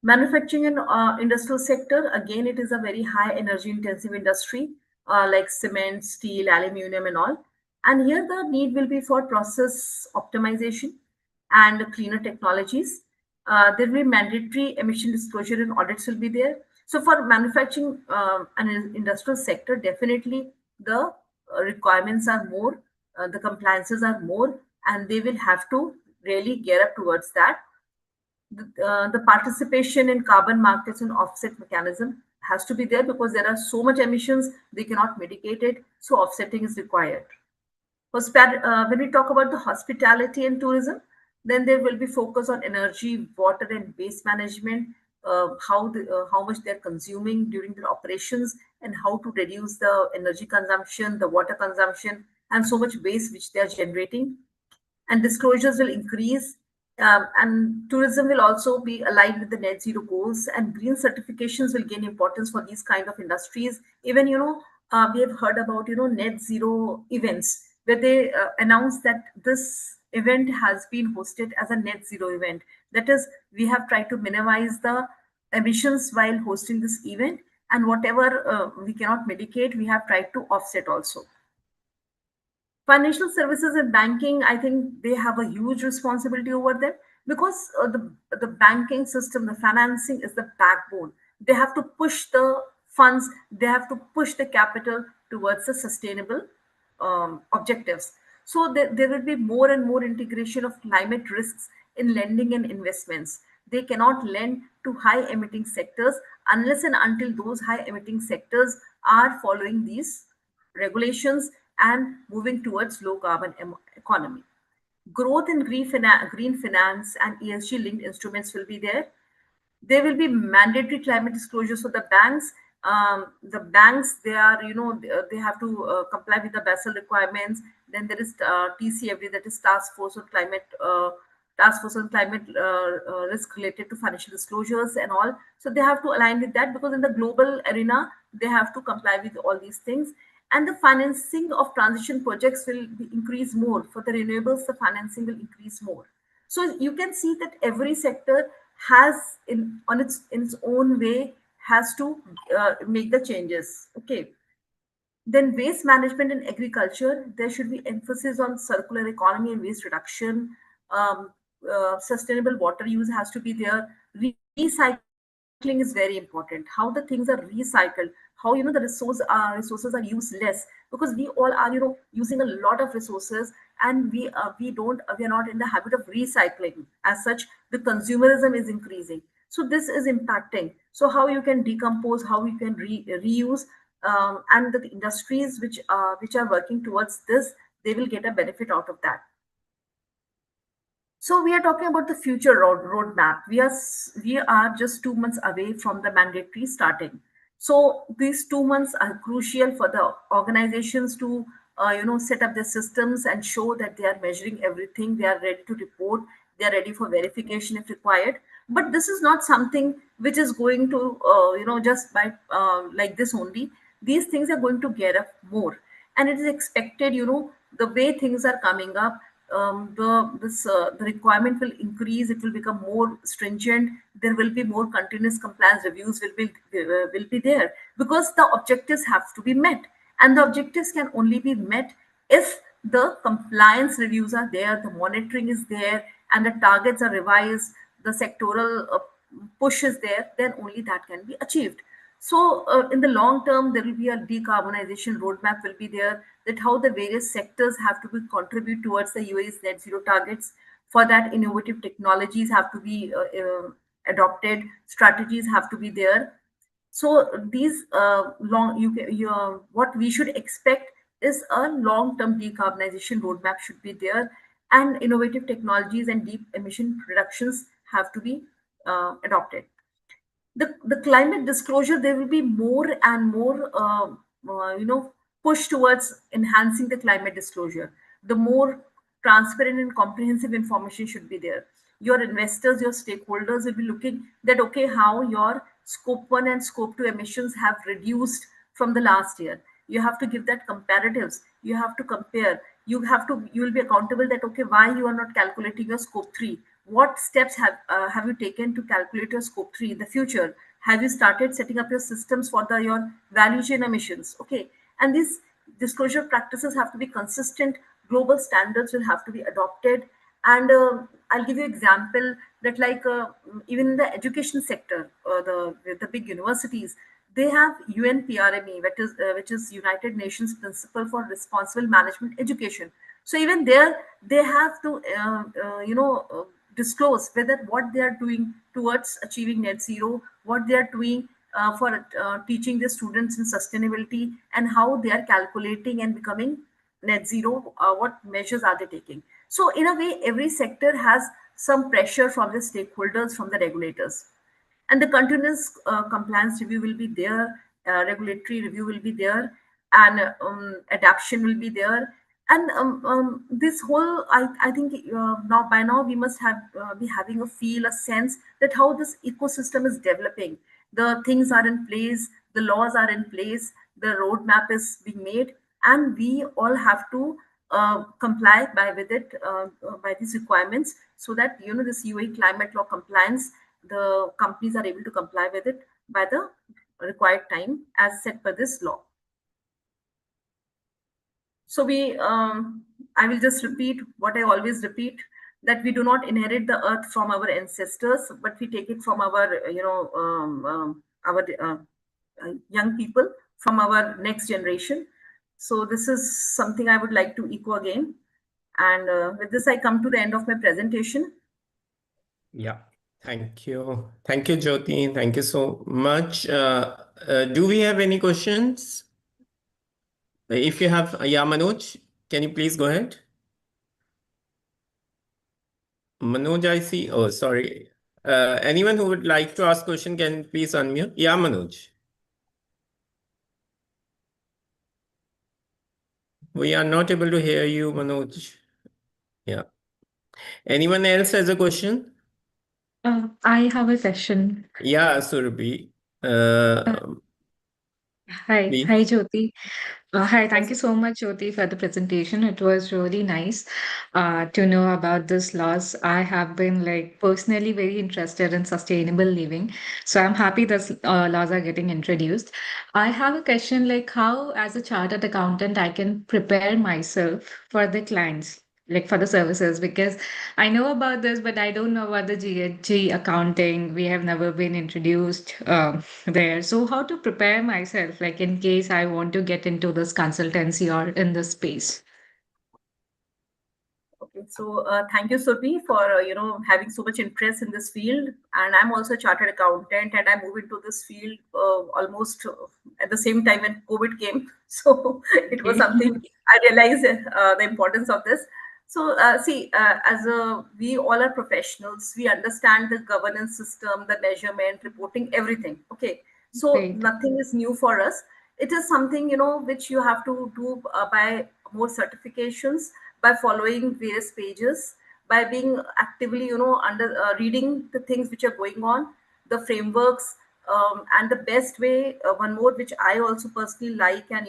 Manufacturing and industrial sector, again, it is a very high energy intensive industry, like cement, steel, aluminum, and all. And here the need will be for process optimization and cleaner technologies. There will be mandatory emission disclosure and audits will be there. So for manufacturing and industrial sector, definitely the requirements are more, the compliances are more, and they will have to really gear up towards that. The participation in carbon markets and offset mechanism has to be there, because there are so much emissions they cannot mitigate it, so offsetting is required. When we talk about the hospitality and tourism, then there will be focus on energy, water, and waste management, how much they're consuming during their operations, and how to reduce the energy consumption, the water consumption, and so much waste which they are generating. And disclosures will increase. And tourism will also be aligned with the net zero goals, and green certifications will gain importance for these kind of industries. Even we have heard about net zero events, where they announce that this event has been hosted as a net zero event. That is, we have tried to minimize the emissions while hosting this event, and whatever we cannot mitigate, we have tried to offset also. Financial services and banking, I think they have a huge responsibility over them, because the banking system, the financing is the backbone. They have to push the funds, they have to push the capital towards the sustainable objectives. So there will be more and more integration of climate risks in lending and investments. They cannot lend to high emitting sectors unless and until those high emitting sectors are following these regulations and moving towards low carbon economy. Growth in green finance and ESG linked instruments will be there. There will be mandatory climate disclosures for the banks. The banks, they are, they have to comply with the Basel requirements. Then there is TCFD, that is Task Force on Climate Risk related to financial disclosures and all. So they have to align with that, because in the global arena, they have to comply with all these things. And the financing of transition projects will be increase more. For the renewables, the financing will increase more. So you can see that every sector has in its own way has to make the changes. Okay. Then waste management in agriculture, there should be emphasis on circular economy and waste reduction. Um, Sustainable water use has to be there. Recycling is very important. How the things are recycled, how the resources are used less, because we all are using a lot of resources, and we are not in the habit of recycling. As such, the consumerism is increasing. So this is impacting. So how you can decompose, how you can reuse, and the industries which are working towards this, they will get a benefit out of that. So we are talking about the future roadmap. We are just 2 months away from the mandatory starting. So these 2 months are crucial for the organizations to set up their systems and show that they are measuring everything. They are ready to report. They are ready for verification if required. But this is not something which is going to just by like this only. These things are going to get up more, and it is expected. The way things are coming up, the requirement will increase. It will become more stringent. There will be more continuous compliance reviews will be there, because the objectives have to be met, and the objectives can only be met if the compliance reviews are there, the monitoring is there, and the targets are revised, the sectoral push is there. Then only that can be achieved. So, in the long term, there will be a decarbonization roadmap will be there, that how the various sectors have to be contribute towards the UAE's net zero targets. For that, innovative technologies have to be adopted, strategies have to be there. So these what we should expect is a long-term decarbonization roadmap should be there, and innovative technologies and deep emission reductions have to be adopted. The climate disclosure, there will be more and more push towards enhancing the climate disclosure. The more transparent and comprehensive information should be there. Your investors, your stakeholders will be looking that, okay, how your scope 1 and scope 2 emissions have reduced from the last year. You have to give that comparatives. You have to compare. You will be accountable that, okay, why you are not calculating your scope 3. What steps have you taken to calculate your scope 3 in the future? Have you started setting up your systems for your value chain emissions? Okay. And these disclosure practices have to be consistent. Global standards will have to be adopted. And I'll give you example that, like, even in the education sector, the big universities, they have UNPRME, which is United Nations Principle for Responsible Management Education. So even there, they have to disclose whether what they are doing towards achieving net zero, what they are doing for teaching the students in sustainability, and how they are calculating and becoming net zero. What measures are they taking? So in a way, every sector has some pressure from the stakeholders, from the regulators, and the continuous compliance review will be there, regulatory review will be there, and adaptation will be there. And this whole, I think now by now we must have be having a feel, a sense that how this ecosystem is developing. The things are in place, the laws are in place, the roadmap is being made, and we all have to comply with it, by these requirements, so that this UAE climate law compliance, the companies are able to comply with it by the required time as set per this law. So I will just repeat what I always repeat, that we do not inherit the earth from our ancestors, but we take it from our, our young people, from our next generation. So this is something I would like to echo again. And with this, I come to the end of my presentation. Yeah. Thank you. Thank you, Jyoti. Thank you so much. Do we have any questions? If you have, yeah, Manoj, can you please go ahead? Manoj, I see. Oh, sorry. Anyone who would like to ask question can please unmute. Yeah, Manoj. We are not able to hear you, Manoj. Yeah. Anyone else has a question? I have a question. Yeah, Surabhi. Uh, Uh, hi, please. Jyoti. Hi, thank you so much, Jyoti, for the presentation. It was really nice to know about this laws. I have been like personally very interested in sustainable living, so I'm happy that laws are getting introduced. I have a question like how, as a chartered accountant, I can prepare myself for the clients, like for the services, because I know about this, but I don't know about the GHG accounting. We have never been introduced there. So, how to prepare myself, like in case I want to get into this consultancy or in this space? Okay, so thank you, Surbi, for having so much interest in this field. And I'm also a chartered accountant, and I moved into this field almost at the same time when COVID came. So it was Okay. something I realized the importance of this. So see, we all are professionals. We understand the governance system, the measurement, reporting, everything. Okay, so Great. nothing is new for us. It is something which you have to do by more certifications, by following various pages, by being actively under reading the things which are going on, the frameworks, and the best way, one more which I also personally like, and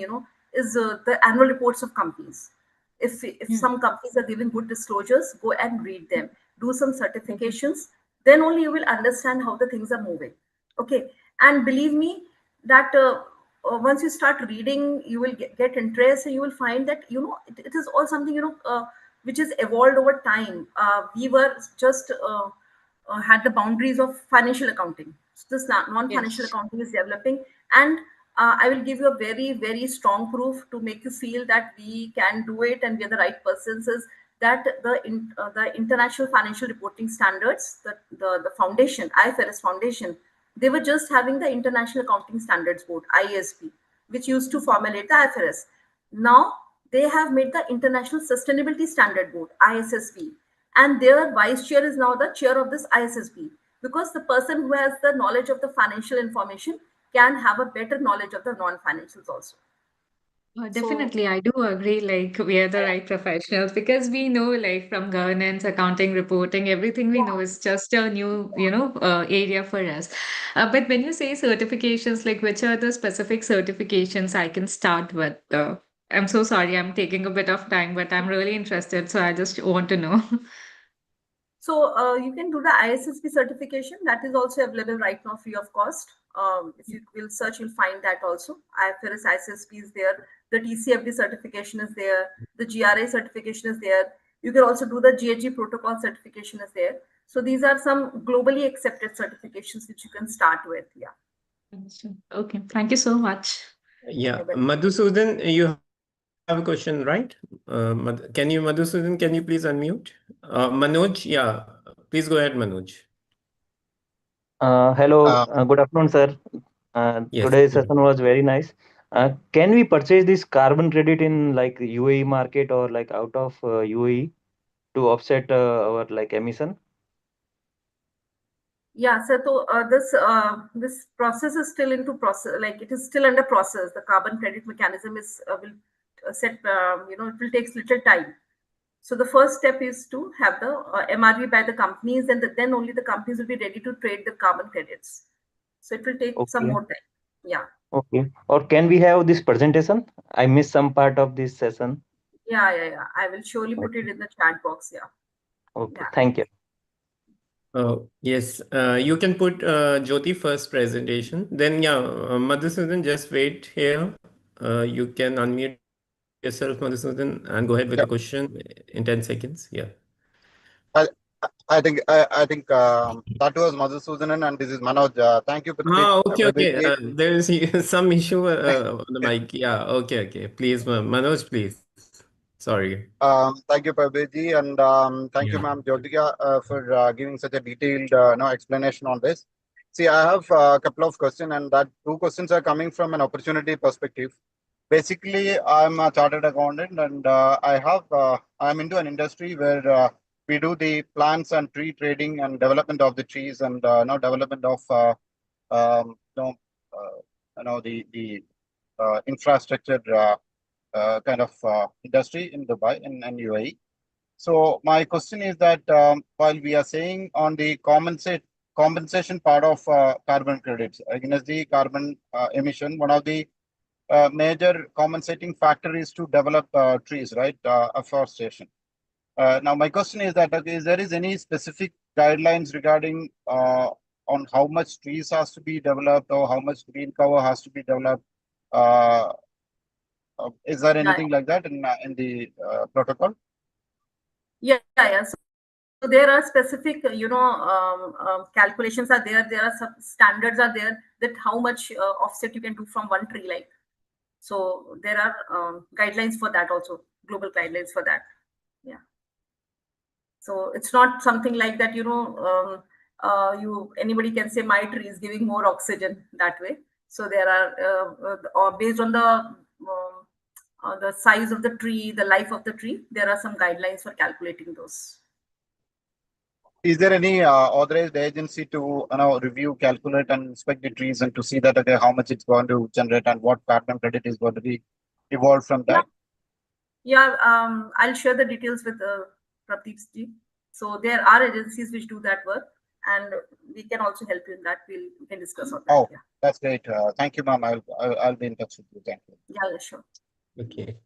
is the annual reports of companies. If Hmm. some companies are giving good disclosures, go and read them, do some Okay. certifications, then only you will understand how the things are moving. Okay, and believe me that once you start reading, you will get interest, and you will find that it is all something which has evolved over time. We were just had the boundaries of financial accounting. So this non-financial Yes. accounting is developing, and I will give you a very, very strong proof to make you feel that we can do it and we are the right persons. Is that the international financial reporting standards, the foundation, IFRS foundation, they were just having the International Accounting Standards Board, IASB, which used to formulate the IFRS. Now they have made the International Sustainability Standard Board, ISSB, and their vice chair is now the chair of this ISSB, because the person who has the knowledge of the financial information can have a better knowledge of the non-financials also. So Definitely, I do agree. Like, we are the right professionals because we know, like, from governance, accounting, reporting, everything we know yeah. is just a new, area for us. But when you say certifications, like, which are the specific certifications I can start with? I'm so sorry, I'm taking a bit of time, but I'm really interested, so I just want to know. So you can do the ISSB certification. That is also available right now, free of cost. If you will search, you'll find that also. IFRS ISSB is there. The TCFD certification is there. The GRA certification is there. You can also do the GHG protocol certification is there. So these are some globally accepted certifications which you can start with. Yeah. Okay, thank you so much. Yeah, You're welcome. Madhusudan, you have a question, right? Madhusudan, can you please unmute? Manoj, yeah, please go ahead, Manoj. Hello, Uh, good afternoon, sir. Yes. Today's session was very nice. Can we purchase this carbon credit in like UAE market or like out of UAE to offset our like emission? Yeah, so this process is still into process, like it is still under process. The carbon credit mechanism is will set, it will take little time. So the first step is to have the MRV by the companies, and then only the companies will be ready to trade the carbon credits. So it will take some Okay, more time. Yeah, okay. Or can we have this presentation? I missed some part of this session. yeah. I will surely put it Okay, in the chat box. Yeah, okay. yeah. Thank you. Yes, you can put Jyoti first presentation. Then, yeah, Madhusudan, just wait here. You can unmute yourself, Madhusudan, and go ahead with the yeah, question in 10 seconds. Yeah. I, I think that was Madhusudanan and this is Manoj. Thank you, Prabhdeep. Okay. Prabhdeep. There is some issue on the mic. Yeah, okay. Please, Manoj, please. Sorry. Thank you, Prabhdeep, and thank you, Yeah. ma'am Jyoti, for giving such a detailed explanation on this. See, I have a couple of questions, and that two questions are coming from an opportunity perspective. Basically, I'm a chartered accountant, and I'm into an industry where we do the plants and tree trading and development of the trees, and development of um, you know, the infrastructure kind of industry in Dubai and UAE. So my question is that while we are saying on the compensation part of carbon credits against the carbon emission, one of the major compensating factor is to develop trees, right? Afforestation. Now, my question is that okay, is there is any specific guidelines regarding on how much trees has to be developed or how much green cover has to be developed? Uh, is there Yeah, anything like that in the protocol? yeah. So there are specific, calculations are there. There are some standards are there that how much offset you can do from one tree. Like, so there are guidelines for that also, global guidelines for that. Yeah. So it's not something like that. You anybody can say my tree is giving more oxygen that way. So there are or based on the size of the tree, the life of the tree, there are some guidelines for calculating those. Is there any authorized agency to review, calculate, and inspect the trees and to see that okay, how much it's going to generate and what carbon credit is going to be evolved from Yeah, that? yeah. I'll share the details with Prabdeep ji. So there are agencies which do that work, and we can also help you in that. We can discuss on that. Oh, Yeah, that's great. Thank you, ma'am. I'll be in touch with you. Thank you. yeah, sure. Okay.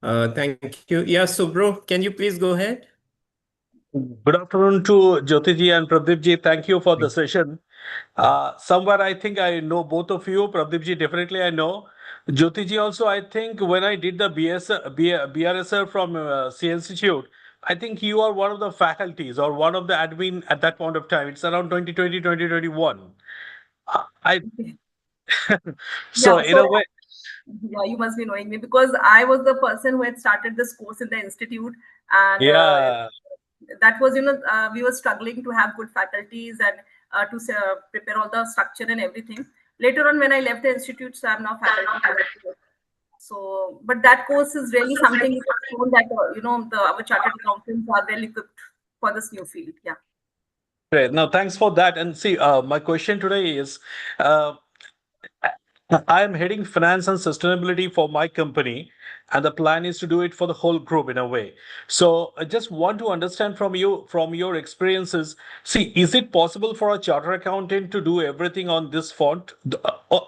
Thank you. Yeah, so bro, can you please go ahead? Good afternoon to Jyoti ji and Prabdeep ji. Thank you for the session. Somewhere I think I know both of you. Prabdeep ji, definitely I know. Jyoti ji also, I think when I did the BRSR from C Institute, I think you are one of the faculties or one of the admin at that point of time. It's around 2020, 2021. I so Yeah. in So a way, yeah, you must be knowing me because I was the person who had started this course in the institute, and yeah. that was we were struggling to have good faculties and to prepare all the structure and everything. Later on, when I left the institute, so I'm now faculty here. So, but that course is really something which has shown that our chartered accountants are well equipped for this new field. Yeah. Great. Now, thanks for that. And see, my question today is, uh, I am heading finance and sustainability for my company, and the plan is to do it for the whole group in a way. So I just want to understand from you, from your experiences. See, is it possible for a charter accountant to do everything on this font?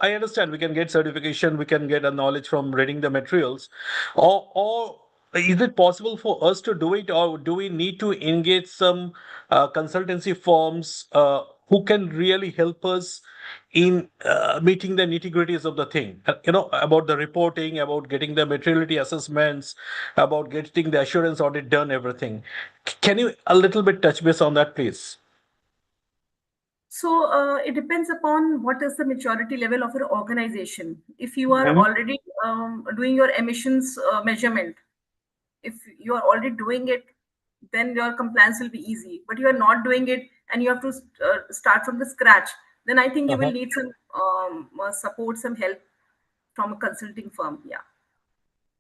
I understand we can get certification, we can get a knowledge from reading the materials, or is it possible for us to do it, or do we need to engage some consultancy firms who can really help us in meeting the nitty gritties of the thing? About the reporting, about getting the materiality assessments, about getting the assurance audit done, everything. Can you a little bit touch base on that, please? So it depends upon what is the maturity level of your organization. If you are Mhm. already doing your emissions measurement, if you are already doing it, then your compliance will be easy. But you are not doing it and you have to start from the scratch, then I think you will Uh-huh. need some support, some help from a consulting firm. Yeah.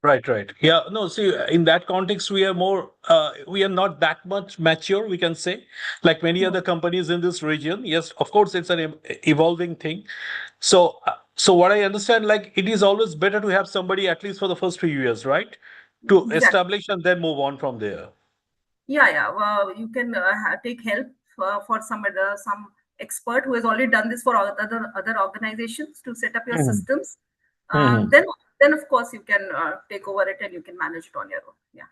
Right, right. Yeah, no, see, in that context, we are not that much mature, we can say, like many Hmm. other companies in this region. Yes, of course, it's an evolving thing. So what I understand, like, it is always better to have somebody at least for the first few years, right? To Exactly. establish and then move on from there. Yeah, yeah. Well, you can take help for some expert who has already done this for other organizations to set up your Mhm. systems. Uh, Mhm. then then of course you can take over it and you can manage it on your own. Yeah.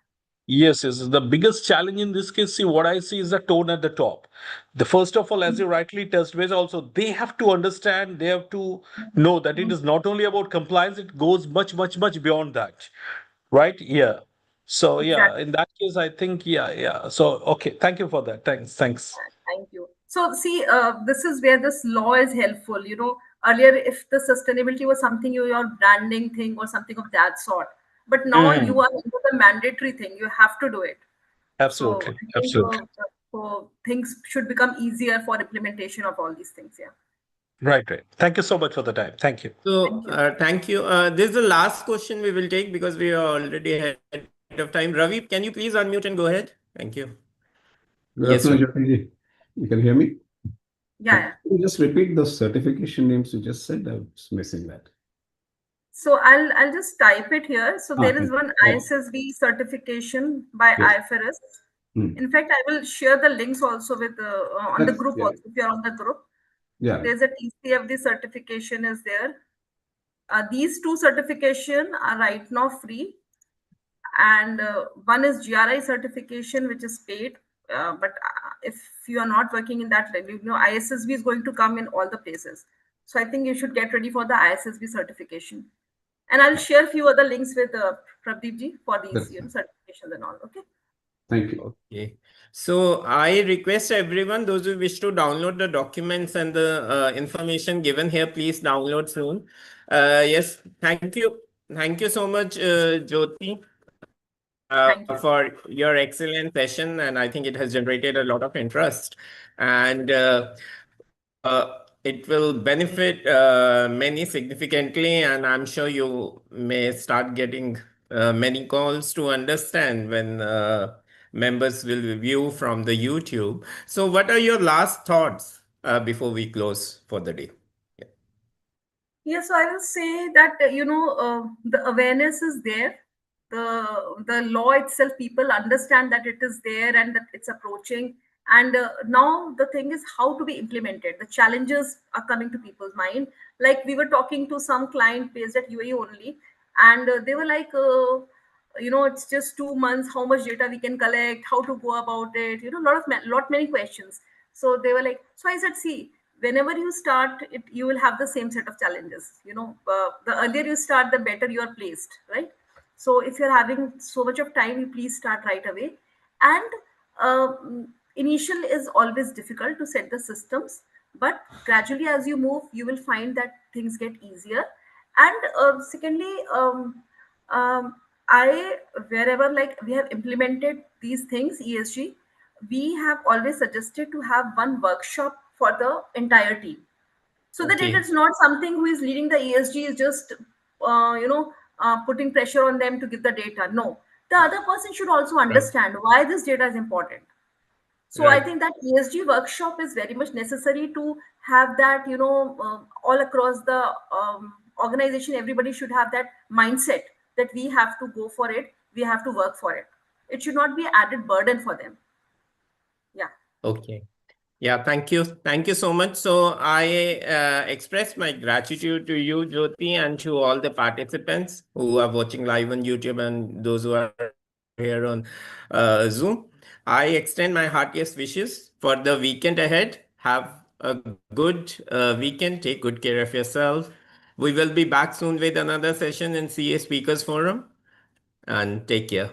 Yes, yes. The biggest challenge in this case, see, what I see is the tone at the top. The first of all, as you rightly touched base, also they have to understand, they have to know that it Mhm. is not only about compliance; it goes much, much, much beyond that, right? Yeah. So yeah, Exactly. in that case, I think yeah, yeah. So okay, thank you for that. Thanks, thanks. Thank you. So, see, this is where this law is helpful. Earlier, if the sustainability was something your branding thing or something of that sort, but now you Mhm. are into the mandatory thing. You have to do it. So Absolutely. I think Absolutely. things should become easier for implementation of all these things. Yeah. Right. Right. Thank you so much for the time. Thank you. So, Thank you. thank you. This is the last question we will take because we are already ahead of time. Ravi, can you please unmute and go ahead? Thank you. Good Yes, afternoon, Ravi. Jyoti. You can hear me? Yeah, yeah. Can you just repeat the certification names you just said? I was missing that. So I'll just type it here. So there is Thank you. one Yeah. ISSB certification by Yes. IFRS. Hmm. In fact, I will share the links also with on the That's, group yeah. also if you're on the group. So Yeah. there's a TCFD certification is there. These two certification are right now free, and one is GRI certification which is paid. But if you are not working in that level, ISSB is going to come in all the places. So I think you should get ready for the ISSB certification. And I'll share few other links with Prabdeep ji for these, That's fine. certifications and all. Okay. Thank you. Okay. So I request everyone, those who wish to download the documents and the information given here, please download soon. Yes, thank you. Thank you so much, Jyoti, Thank you. for your excellent session. And I think it has generated a lot of interest. And it will benefit many significantly. And I'm sure you may start getting many calls to understand when members will view from the YouTube. So, what are your last thoughts before we close for the day? Yeah, so I will say that the awareness is there. The law itself, people understand that it is there and that it's approaching. And now the thing is how to be implemented. The challenges are coming to people's mind. Like we were talking to some client based at UAE only, and they were like, it's just 2 months. How much data we can collect? How to go about it? Lot many questions. So they were like, so I said, see, whenever you start it, you will have the same set of challenges. The earlier you start, the better you are placed, right? So if you're having so much of time, you please start right away. And initial is always difficult to set the systems, but gradually as you move, you will find that things get easier. And secondly, um, I wherever like we have implemented these things, ESG, we have always suggested to have one workshop for the entire team, so that it Okay. is not something who is leading the ESG is just putting pressure on them to give the data. No, the other person should also Right. understand why this data is important. So I Right. think that ESG workshop is very much necessary to have that, all across the organization. Everybody should have that mindset that we have to go for it, we have to work for it. It should not be added burden for them. Yeah. Okay. Yeah, thank you. Thank you so much. So I express my gratitude to you, Jyoti, and to all the participants who are watching live on YouTube and those who are here on Zoom. I extend my heartiest wishes for the weekend ahead. Have a good weekend. Take good care of yourself. We will be back soon with another session in CA Speakers Forum. And take care.